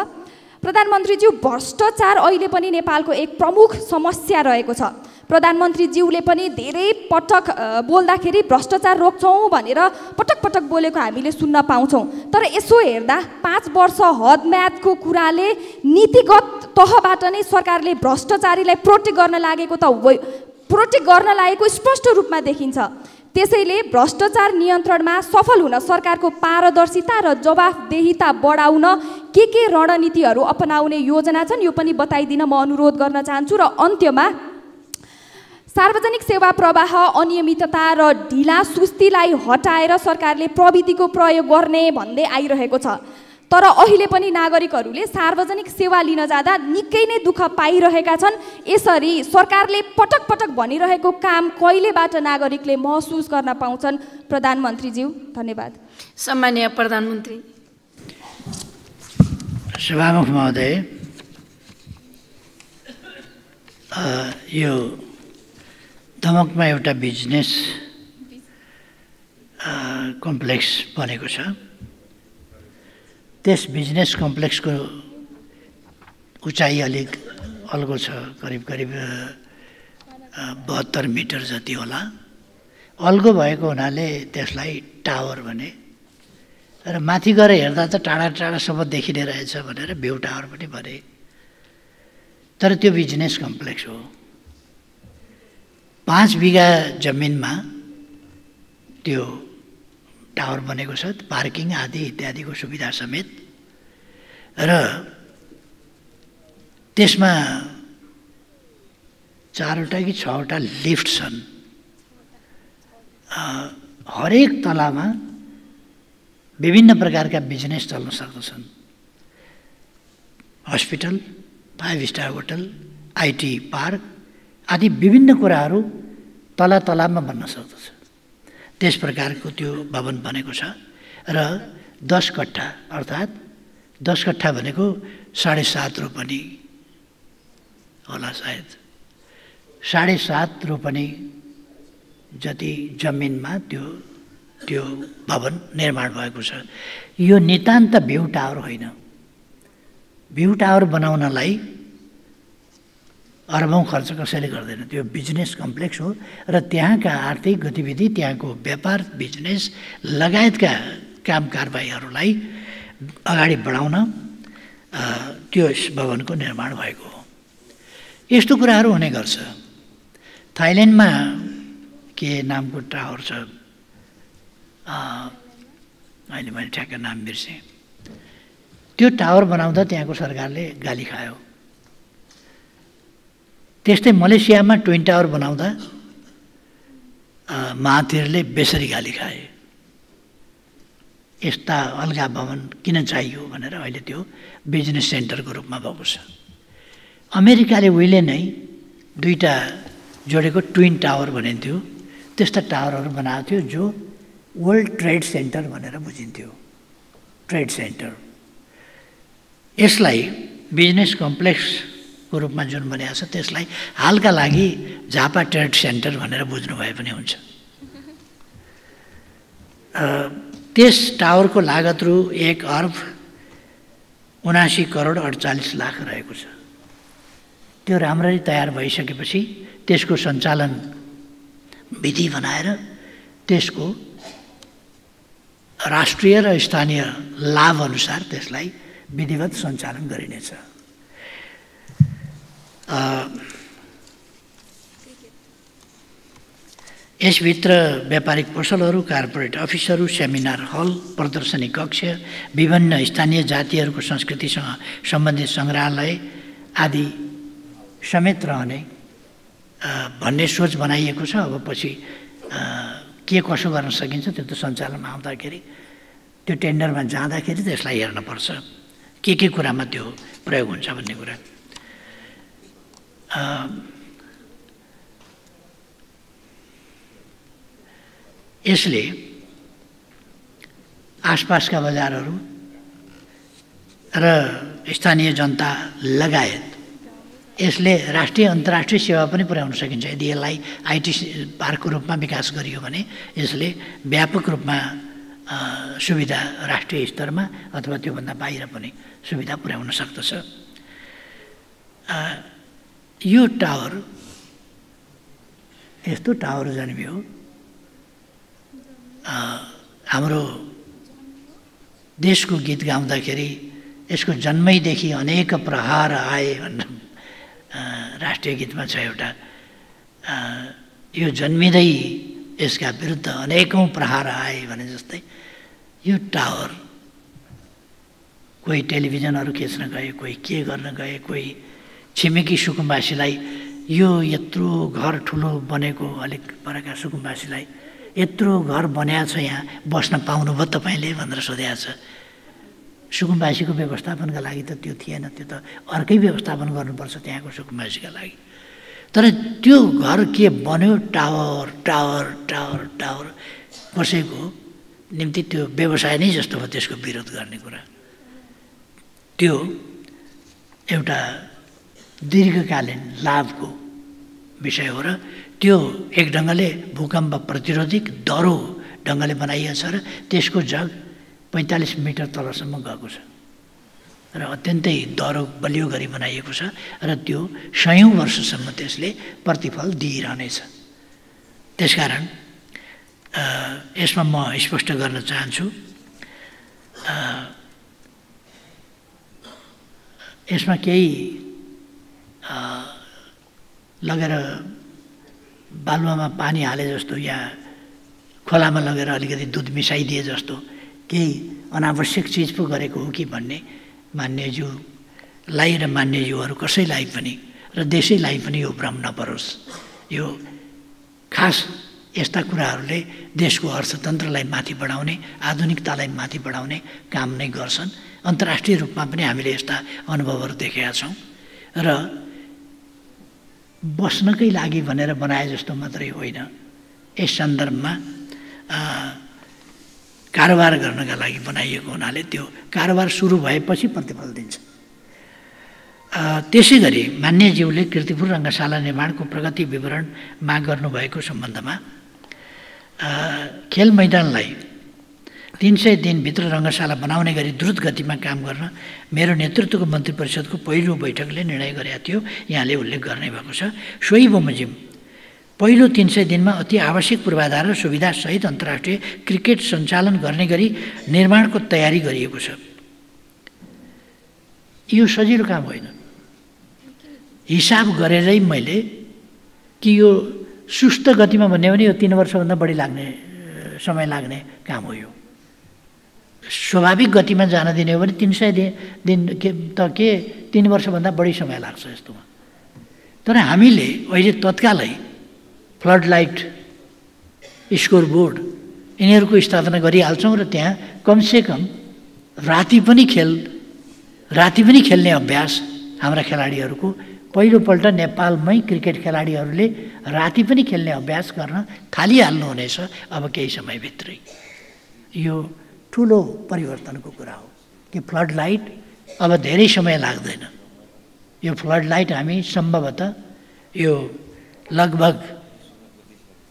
प्रधानमन्त्रीज्यू, भ्रष्टाचार अहिले पनि नेपालको एक प्रमुख समस्या रहेको छ। प्रधानमन्त्रीज्यूले पनि धेरै पटक बोल्दाखेरि भ्रष्टाचार रोक्छौँ भनेर पटक बोलेको हामीले सुन्न पाउँछौँ। तर यसो हेर्दा 5 वर्ष हदम्यादको कुराले नीतिगत तहबाट नै सरकारले भ्रष्टाचारीलाई प्रोटेक्ट गर्न लागेको स्पष्ट रूपमा देखिन्छ। त्यसैले भ्रष्टाचार नियन्त्रणमा सफल हुन सरकारको पारदर्शिता र जवाफदेहिता बढाउन के रणनीतिहरू अपनाउने योजना छन् यो पनि बताइदिन म अनुरोध गर्न चाहन्छु। र अन्त्यमा सार्वजनिक सेवा प्रवाह अनियमितता र ढिला सुस्तीलाई हटाएर सरकारले प्रविधिको प्रयोग गर्ने भन्दै आइरहेको छ। तर अहिले पनि नागरिकहरूले सार्वजनिक सेवा लिन जाँदा निकै नै दुःख पाइरहेका छन्। यसरी सरकारले पटक भनिरहेको काम कहिलेबाट नागरिकले महसुस गर्न पाउँछन्? प्रधानमन्त्रीज्यू, धन्यवाद। सम्माननीय प्रधानमन्त्री। सभामुख महोदय, यो दमकमा एउटा बिजनेस कम्प्लेक्स बनेको छ। त्यस बिजनेस कम्प्लेक्सको उचाइ अलिक अल्गो छ, करिब करिब 72 मिटर जति होला। अल्गो भएको हुनाले त्यसलाई टावर भने र माथि गएर हेर्दा त टाढा टाढासम्म देखिने रहेछ भनेर भ्यू टावर पनि भने। तर त्यो बिजनेस कम्प्लेक्स हो। 5 बिघा जमिनमा त्यो टावर बनेको छ, पार्किङ आदि इत्यादिको सुविधा समेत। र त्यसमा 4वटा कि 6वटा लिफ्ट छन्। हरेक तलामा विभिन्न प्रकारका बिजनेस चल्न सक्दछन्। Hospital, 5 star hotel, IT park आदि विभिन्न कुराहरू तलामा बन्न सक्दछ। त्यस प्रकारको त्यो भवन बनेको छ। र 10 कट्ठा अर्थात् 10 कट्ठा भनेको 7.5 रोपनी होला सायद। 7.5 रोपनी जति जमिनमा त्यो भवन निर्माण भएको छ। यो नितान्त भ्यू टावर होइन। भ्यू टावर बनाउनलाई अरबौं खर्च कसैले गर्दैन। त्यो बिजनेस कम्प्लेक्स हो र त्यहाँका आर्थिक गतिविधि, त्यहाँको व्यापार बिजनेस लगायतका काम कारबाहीहरूलाई अगाडि बढाउन त्यो भवनको निर्माण भएको हो। यस्तो कुराहरू हुने गर्छ। थाइल्यान्डमा के नामको टावर छ, अहिले मैले ठ्याक्क नाम बिर्सेँ। त्यो टावर बनाउँदा त्यहाँको सरकारले गाली खायो। त्यस्तै मलेसियामा ट्विन टावर बनाउँदा महाथिरले बेसरी गाली खाए। यस्ता अलगा भवन किन चाहियो भनेर अहिले त्यो बिजनेस सेन्टरको रूपमा भएको छ। अमेरिकाले उहिले नै 2टा जोडेको ट्विन टावर भनिन्थ्यो। त्यस्ता टावरहरू बनाएको थियो जो वर्ल्ड ट्रेड सेन्टर भनेर बुझिन्थ्यो। Trade centre. यसलाई बिजनेस कम्प्लेक्सको रूपमा जुन बनाएको छ त्यसलाई हालका लागि झापा ट्रेड सेन्टर भनेर बुझ्नु भए पनि हुन्छ। त्यस टावरको लागत रु 1 अर्ब 79 करोड 48 लाख रहेको छ। त्यो राम्ररी तयार भइसकेपछि त्यसको सञ्चालन विधि बनाएर त्यसको राष्ट्रिय र स्थानीय लाभ अनुसार त्यसलाई विधिवत सञ्चालन गरिनेछ। यसभित्र व्यापारिक पसलहरू, कार्पोरेट अफिसहरू, सेमिनार हल, प्रदर्शनी कक्ष, विभिन्न स्थानीय जातिहरूको संस्कृतिसँग सम्बन्धित सङ्ग्रहालय आदि समेत रहने भन्ने सोच बनाइएको छ। अब पछि के कसो गर्न सकिन्छ त्यो त सञ्चालनमा आउँदाखेरि, त्यो टेन्डरमा जाँदाखेरि त्यसलाई हेर्नुपर्छ के कुरामा त्यो प्रयोग हुन्छ भन्ने कुरा। यसले आसपासका बजारहरू र स्थानीय जनता लगायत यसले राष्ट्रिय अन्तर्राष्ट्रिय सेवा पनि पुर्याउन सकिन्छ। यदि यसलाई आइटी पार्कको रूपमा विकास गरियो भने यसले व्यापक रूपमा सुविधा राष्ट्रिय स्तरमा अथवा त्योभन्दा बाहिर पनि सुविधा पुर्याउन सक्दछ। यो टावर यस्तो टावर जन्मियो। हाम्रो देशको गीत गाउँदाखेरि यसको जन्मैदेखि अनेक प्रहार आए भन्ने राष्ट्रिय गीतमा छ एउटा। यो जन्मिँदै यसका विरुद्ध अनेकौं प्रहार आए भने जस्तै यो टावर कोही टेलिभिजनहरू खिच्न गए, कोही के गर्न गए, कोही छिमेकी सुकुम्बासीलाई यो यत्रो घर ठुलो बनेको अलिक परका सुकुम्बासीलाई यत्रो घर बनाएको छ, यहाँ बस्न पाउनुभयो तपाईँले भनेर सोधेको छ। सुकुम्बासीको व्यवस्थापनका लागि त त्यो थिएन, त्यो त अर्कै व्यवस्थापन गर्नुपर्छ त्यहाँको सुकुम्बासीका लागि। तर त्यो घर के बन्यो, टावर टावर टावर टावर कसैको निम्ति त्यो व्यवसाय नै जस्तो भयो, त्यसको विरोध गर्ने कुरा। त्यो एउटा दीर्घकालीन लाभको विषय हो र त्यो एक ढङ्गले भूकम्प प्रतिरोधक दह्रो ढङ्गले बनाइएको छ र त्यसको जग 45 मिटर तलसम्म गएको छ। र अत्यन्तै दह्रो बलियो गरी बनाइएको छ र त्यो सयौँ वर्षसम्म त्यसले प्रतिफल दिइरहनेछ। त्यसकारण यसमा म स्पष्ट गर्न चाहन्छु, यसमा केही लगेर बालुवामा पानी हाले जस्तो या खोलामा लगेर अलिकति दुध मिसाइदिए जस्तो केही अनावश्यक चिज पो गरेको हो कि भन्ने मान्यज्यूलाई र मान्यज्यूहरू कसैलाई पनि र देशैलाई पनि यो भ्रम नपरोस्। यो खास यस्ता कुराहरूले देशको अर्थतन्त्रलाई माथि बढाउने, आधुनिकतालाई माथि बढाउने काम नै गर्छन्। अन्तर्राष्ट्रिय रूपमा पनि हामीले यस्ता अनुभवहरू देखेका छौँ र बस्नकै लागि भनेर बनाए जस्तो मात्रै होइन, यस सन्दर्भमा कारोबार गर्नका लागि बनाइएको हुनाले त्यो कारोबार सुरु भएपछि प्रतिफल दिन्छ। त्यसै गरी मान्यज्यूले कीर्तिपुर रङ्गशाला निर्माणको प्रगति विवरण माग गर्नुभएको सम्बन्धमा खेल मैदानलाई 300 दिनभित्र रङ्गशाला बनाउने गरी द्रुत गतिमा काम गर्न मेरो नेतृत्वको मन्त्री परिषदको पहिलो बैठकले निर्णय गरेका थियो, यहाँले उल्लेख गर्नै भएको छ। सोही बमोजिम पहिलो 300 दिनमा अति आवश्यक पूर्वाधार र सुविधासहित अन्तर्राष्ट्रिय क्रिकेट सञ्चालन गर्ने गरी निर्माणको तयारी गरिएको छ। यो सजिलो काम होइन। हिसाब गरेरै मैले कि यो सुस्त गतिमा भन्ने भने यो 3 वर्षभन्दा बढी समय लाग्ने काम हो। यो स्वाभाविक गतिमा जान दिने हो भने 300 दिन त के 3 वर्षभन्दा बढी समय लाग्छ यस्तोमा। तर हामीले अहिले तत्कालै फ्लड लाइट, स्कोर बोर्ड यिनीहरूको स्थापना गरिहाल्छौँ र त्यहाँ कमसेकम राति पनि खेल्ने अभ्यास हाम्रा खेलाडीहरूको पहिलोपल्ट नेपालमै क्रिकेट खेलाडीहरूले राति पनि खेल्ने अभ्यास गर्न थालिहाल्नुहुनेछ अब केही समयभित्रै। यो ठुलो परिवर्तनको कुरा हो कि फ्लड लाइट अब धेरै समय लाग्दैन। यो फ्लड लाइट हामी सम्भवतः यो लगभग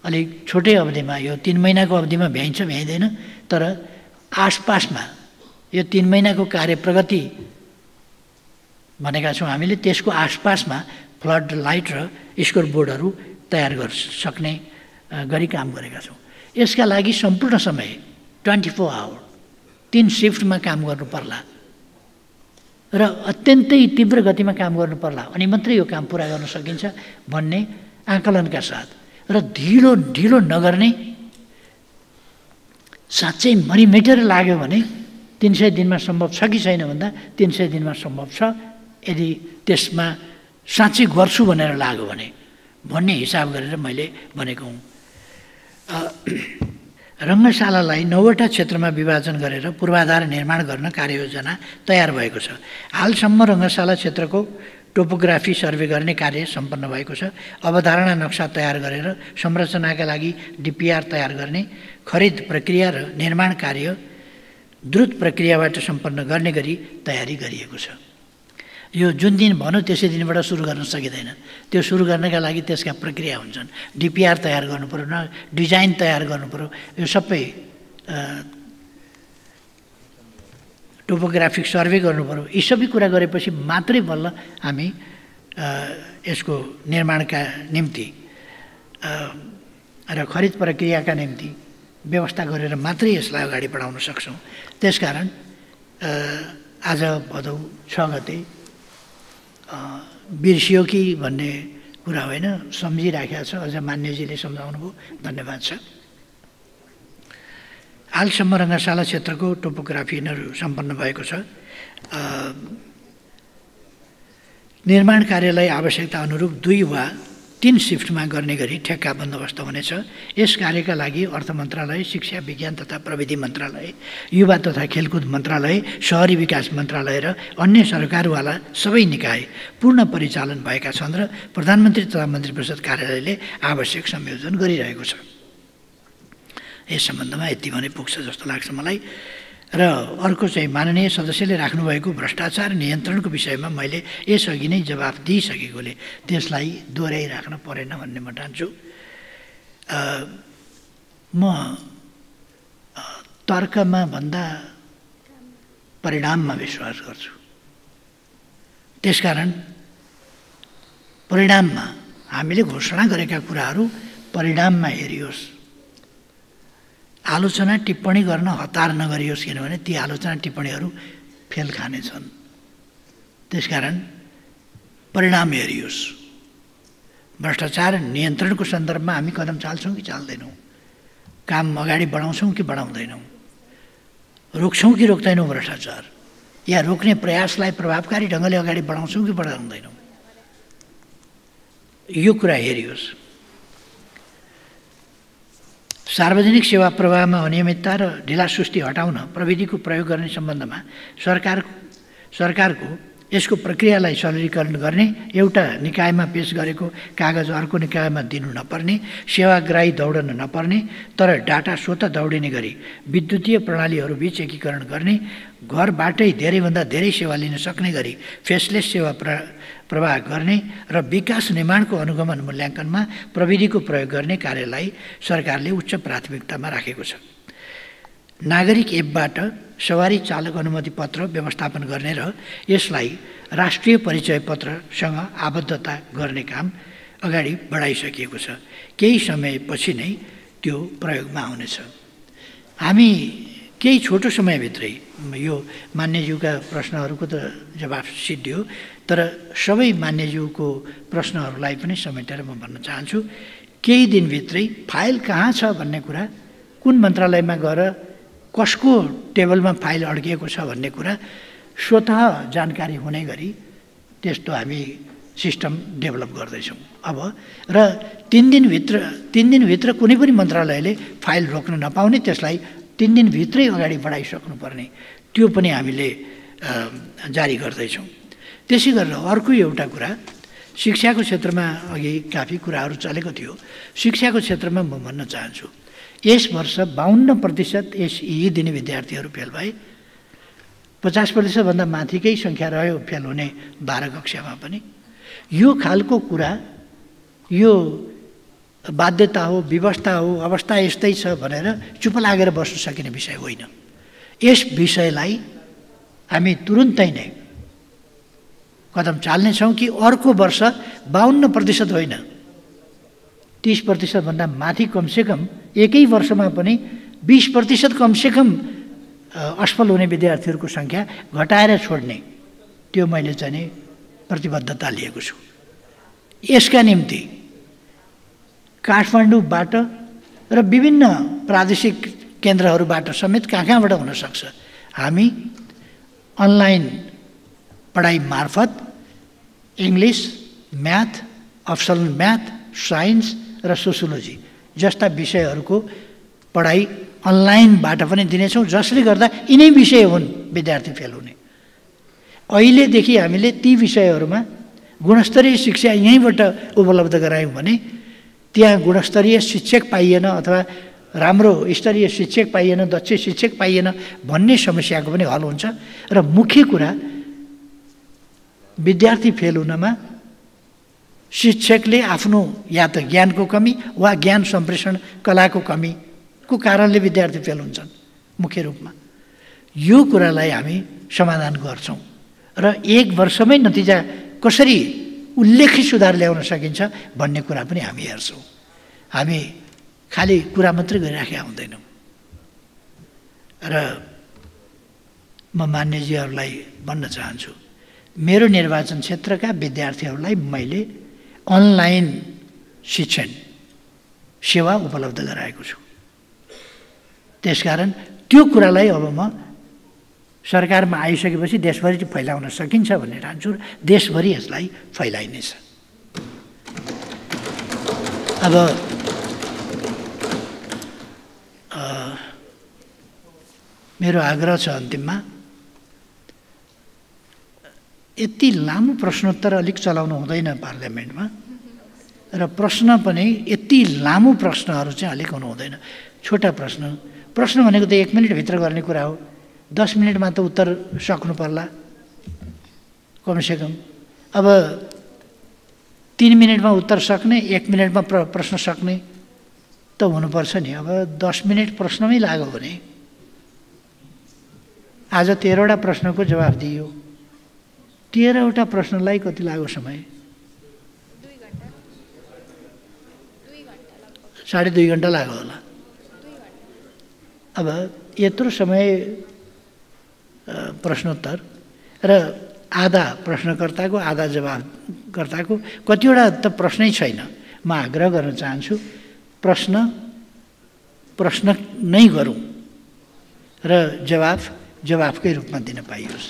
अलिक छोटै अवधिमा, यो 3 महिनाको अवधिमा भ्याइन्छ भ्याइँदैन, तर आसपासमा यो 3 महिनाको कार्य प्रगति भनेका छौँ हामीले, त्यसको आसपासमा फ्लड लाइट र स्कोर बोर्डहरू तयार गर्न सक्ने गरी काम गरेका छौँ। यसका लागि सम्पूर्ण समय 24 आवर 3 सिफ्टमा काम गर्नु पर्ला र अत्यन्तै तीव्र गतिमा काम गर्नु पर्ला, अनि मात्रै यो काम पुरा गर्न सकिन्छ भन्ने आकलनका साथ र ढिलो नगर्ने। साँच्चै मरिमेटेर लाग्यो भने 300 दिनमा सम्भव छ कि छैन भन्दा 300 दिनमा सम्भव छ, यदि त्यसमा साँच्चै गर्छु भनेर लाग्यो भने भन्ने हिसाब गरेर मैले भनेको हुँ। रङ्गशालालाई 9वटा क्षेत्रमा विभाजन गरेर पूर्वाधार निर्माण गर्न कार्ययोजना तयार भएको छ। हालसम्म रङ्गशाला क्षेत्रको टोपोग्राफी सर्वे गर्ने कार्य सम्पन्न भएको छ। अवधारणा नक्सा तयार गरेर संरचनाका लागि डिपिआर तयार गर्ने, खरिद प्रक्रिया र निर्माण कार्य द्रुत प्रक्रियाबाट सम्पन्न गर्ने गरी तयारी गरिएको छ। यो जुन दिन भन्यो त्यसै दिनबाट सुरु गर्न सकिँदैन। त्यो सुरु गर्नका लागि त्यसका प्रक्रिया हुन्छन्। डिपिआर तयार गर्नुपऱ्यो, डिजाइन तयार गर्नुपऱ्यो, यो सबै टोपोग्राफिक सर्वे गर्नुपऱ्यो। यी सबै कुरा गरेपछि मात्रै बल्ल हामी यसको निर्माणका निम्ति र खरिद प्रक्रियाका निम्ति व्यवस्था गरेर मात्रै यसलाई अगाडि बढाउन सक्छौँ। त्यसकारण आज भदौ 6 गते बिर्सियो कि भन्ने कुरा होइन, सम्झिराखेको छ। अझ मान्यजीले सम्झाउनु भयो, धन्यवाद छ। हालसम्म रङ्गशाला क्षेत्रको टोपोग्राफी सम्पन्न भएको छ। निर्माण कार्यलाई आवश्यकता अनुरूप 2 वा 3 सिफ्टमा गर्ने गरी ठेक्का बन्दोबस्त हुनेछ। यस कार्यका लागि अर्थ मन्त्रालय, शिक्षा विज्ञान तथा प्रविधि मन्त्रालय, युवा तथा खेलकुद मन्त्रालय, शहरी विकास मन्त्रालय र अन्य सरकारवाला सबै निकाय पूर्ण परिचालन भएका छन् र प्रधानमन्त्री तथा मन्त्री परिषद कार्यालयले आवश्यक संयोजन गरिरहेको छ। यस सम्बन्धमा यति भने पुग्छ जस्तो लाग्छ मलाई। र अर्को चाहिँ माननीय सदस्यले राख्नुभएको भ्रष्टाचार नियन्त्रणको विषयमा मैले यसअघि नै जवाफ दिइसकेकोले त्यसलाई दोहोऱ्याइराख्न परेन भन्ने म ठान्छु। म तर्कमा भन्दा परिणाममा विश्वास गर्छु। त्यसकारण परिणाममा हामीले घोषणा गरेका कुराहरू परिणाममा हेरियोस्, आलोचना टिप्पणी गर्न हतार नगरियोस्, किनभने ती आलोचना टिप्पणीहरू फेल खानेछन्। त्यसकारण परिणाम हेरियोस्। भ्रष्टाचार नियन्त्रणको सन्दर्भमा हामी कदम चाल्छौँ कि चाल्दैनौँ, काम अगाडि बढाउँछौँ कि बढाउँदैनौँ, रोक्छौँ कि रोक्दैनौँ भ्रष्टाचार, या रोक्ने प्रयासलाई प्रभावकारी ढङ्गले अगाडि बढाउँछौँ कि बढाउँदैनौँ, यो कुरा हेरियोस्। सार्वजनिक सेवा प्रवाहमा अनियमितता र ढिलासुस्ती हटाउन प्रविधिको प्रयोग गर्ने सम्बन्धमा सरकारको यसको प्रक्रियालाई सरलीकरण गर्ने, एउटा निकायमा पेश गरेको कागज अर्को निकायमा दिनु नपर्ने, सेवाग्राही दौडन नपर्ने तर डाटा स्वतः दौडिने गरी विद्युतीय प्रणालीहरूबीच एकीकरण गर्ने, घरबाटै धेरैभन्दा धेरै सेवा लिन सक्ने गरी फेसलेस सेवा प्रवाह गर्ने र विकास निर्माणको अनुगमन मूल्याङ्कनमा प्रविधिको प्रयोग गर्ने कार्यलाई सरकारले उच्च प्राथमिकतामा राखेको छ। नागरिक एपबाट सवारी चालक अनुमति पत्र व्यवस्थापन गर्ने र यसलाई राष्ट्रिय परिचय पत्रसँग आबद्धता गर्ने काम अगाडि बढाइसकिएको छ। केही समयपछि नै त्यो प्रयोगमा आउनेछ। हामी केही छोटो समयभित्रै यो मान्यज्यूका प्रश्नहरूको त जवाफ सिद्धियो, तर सबै मान्यज्यूको प्रश्नहरूलाई पनि समेटेर म भन्न चाहन्छु। केही दिनभित्रै फाइल कहाँ छ भन्ने कुरा, कुन मन्त्रालयमा गएर कसको टेबलमा फाइल अड्किएको छ भन्ने कुरा स्वतः जानकारी हुने गरी त्यस्तो हामी सिस्टम डेभलप गर्दैछौँ अब। र 3 दिनभित्र कुनै पनि मन्त्रालयले फाइल रोक्न नपाउने, त्यसलाई 3 दिनभित्रै अगाडि बढाइसक्नुपर्ने, त्यो पनि हामीले जारी गर्दैछौँ। त्यसै गरेर अर्को एउटा कुरा, शिक्षाको क्षेत्रमा अघि काफी कुराहरू चलेको थियो। शिक्षाको क्षेत्रमा म भन्न चाहन्छु, यस वर्ष 52% यी दिने विद्यार्थीहरू फेल भए। 50% भन्दा माथिकै सङ्ख्या रह्यो फेल हुने 12 कक्षामा पनि। यो खालको कुरा, यो बाध्यता हो, व्यवस्था हो, अवस्था यस्तै छ भनेर चुप लागेर बस्न सकिने विषय होइन। यस विषयलाई हामी तुरुन्तै नै कदम चाल्नेछौँ कि अर्को वर्ष 52% होइन, 30% भन्दा माथि कमसेकम एकै वर्षमा पनि 20% कमसेकम असफल हुने विद्यार्थीहरूको सङ्ख्या घटाएर छोड्ने, त्यो मैले चाहिँ प्रतिबद्धता लिएको छु। यसका निम्ति काठमाडौँबाट र विभिन्न प्रादेशिक केन्द्रहरूबाट समेत कहाँबाट हुनसक्छ हामी अनलाइन पढाइ मार्फत English, math, optional math, science र सोसियोलोजी जस्ता विषयहरूको पढाइ अनलाइनबाट पनि दिनेछौँ, जसले गर्दा यिनै विषय हुन् विद्यार्थी फेल हुने। अहिलेदेखि हामीले ती विषयहरूमा गुणस्तरीय शिक्षा यहीँबाट उपलब्ध गरायौँ भने त्यहाँ गुणस्तरीय शिक्षक पाइएन अथवा राम्रो स्तरीय शिक्षक पाइएन, दक्ष शिक्षक पाइएन भन्ने समस्याको पनि हल हुन्छ। र मुख्य कुरा, विद्यार्थी फेल हुनमा शिक्षकले आफ्नो या त ज्ञानको कमी वा ज्ञान सम्प्रेषण कलाको कमीको कारणले विद्यार्थी फेल हुन्छन् मुख्य रूपमा। यो कुरालाई हामी समाधान गर्छौँ र 1 वर्षमै नतिजा कसरी उल्लेख्य सुधार ल्याउन सकिन्छ भन्ने कुरा पनि हामी हेर्छौँ। हामी खालि कुरा मात्रै गरिराखेका हुँदैनौँ। र म मान्यजीहरूलाई भन्न चाहन्छु, मेरो निर्वाचन क्षेत्रका विद्यार्थीहरूलाई मैले अनलाइन शिक्षण सेवा उपलब्ध गराएको छु। त्यसकारण त्यो कुरालाई अब म सरकारमा आइसकेपछि देशभरि फैलाउन सकिन्छ भन्ने ठान्छु र देशभरि यसलाई फैलाइनेछ। अब मेरो आग्रह छ अन्तिममा, यति लामो प्रश्नोत्तर अलिक चलाउनु हुँदैन पार्लियामेन्टमा, र प्रश्न पनि यति लामो प्रश्नहरू चाहिँ अलिक हुनु हुँदैन। छोटा प्रश्न भनेको त 1 मिनटभित्र गर्ने कुरा हो। 10 मिनटमा त उत्तर सक्नु पर्ला कमसेकम। अब 3 मिनटमा उत्तर सक्ने, 1 मिनटमा प्रश्न सक्ने त हुनुपर्छ नि। अब 10 मिनट प्रश्नमै लाग्यो भने आज 13वटा प्रश्नको जवाफ दियो, 13वटा प्रश्नलाई कति लाग्यो समय? 2.5 घन्टा लाग्यो होला। अब यत्रो समय प्रश्नोत्तर र आधा प्रश्नकर्ताको आधा जवाफकर्ताको, कतिवटा त प्रश्नै छैन। म आग्रह गर्न चाहन्छु प्रश्न नै गरौँ र जवाफकै रूपमा दिन पाइयोस्।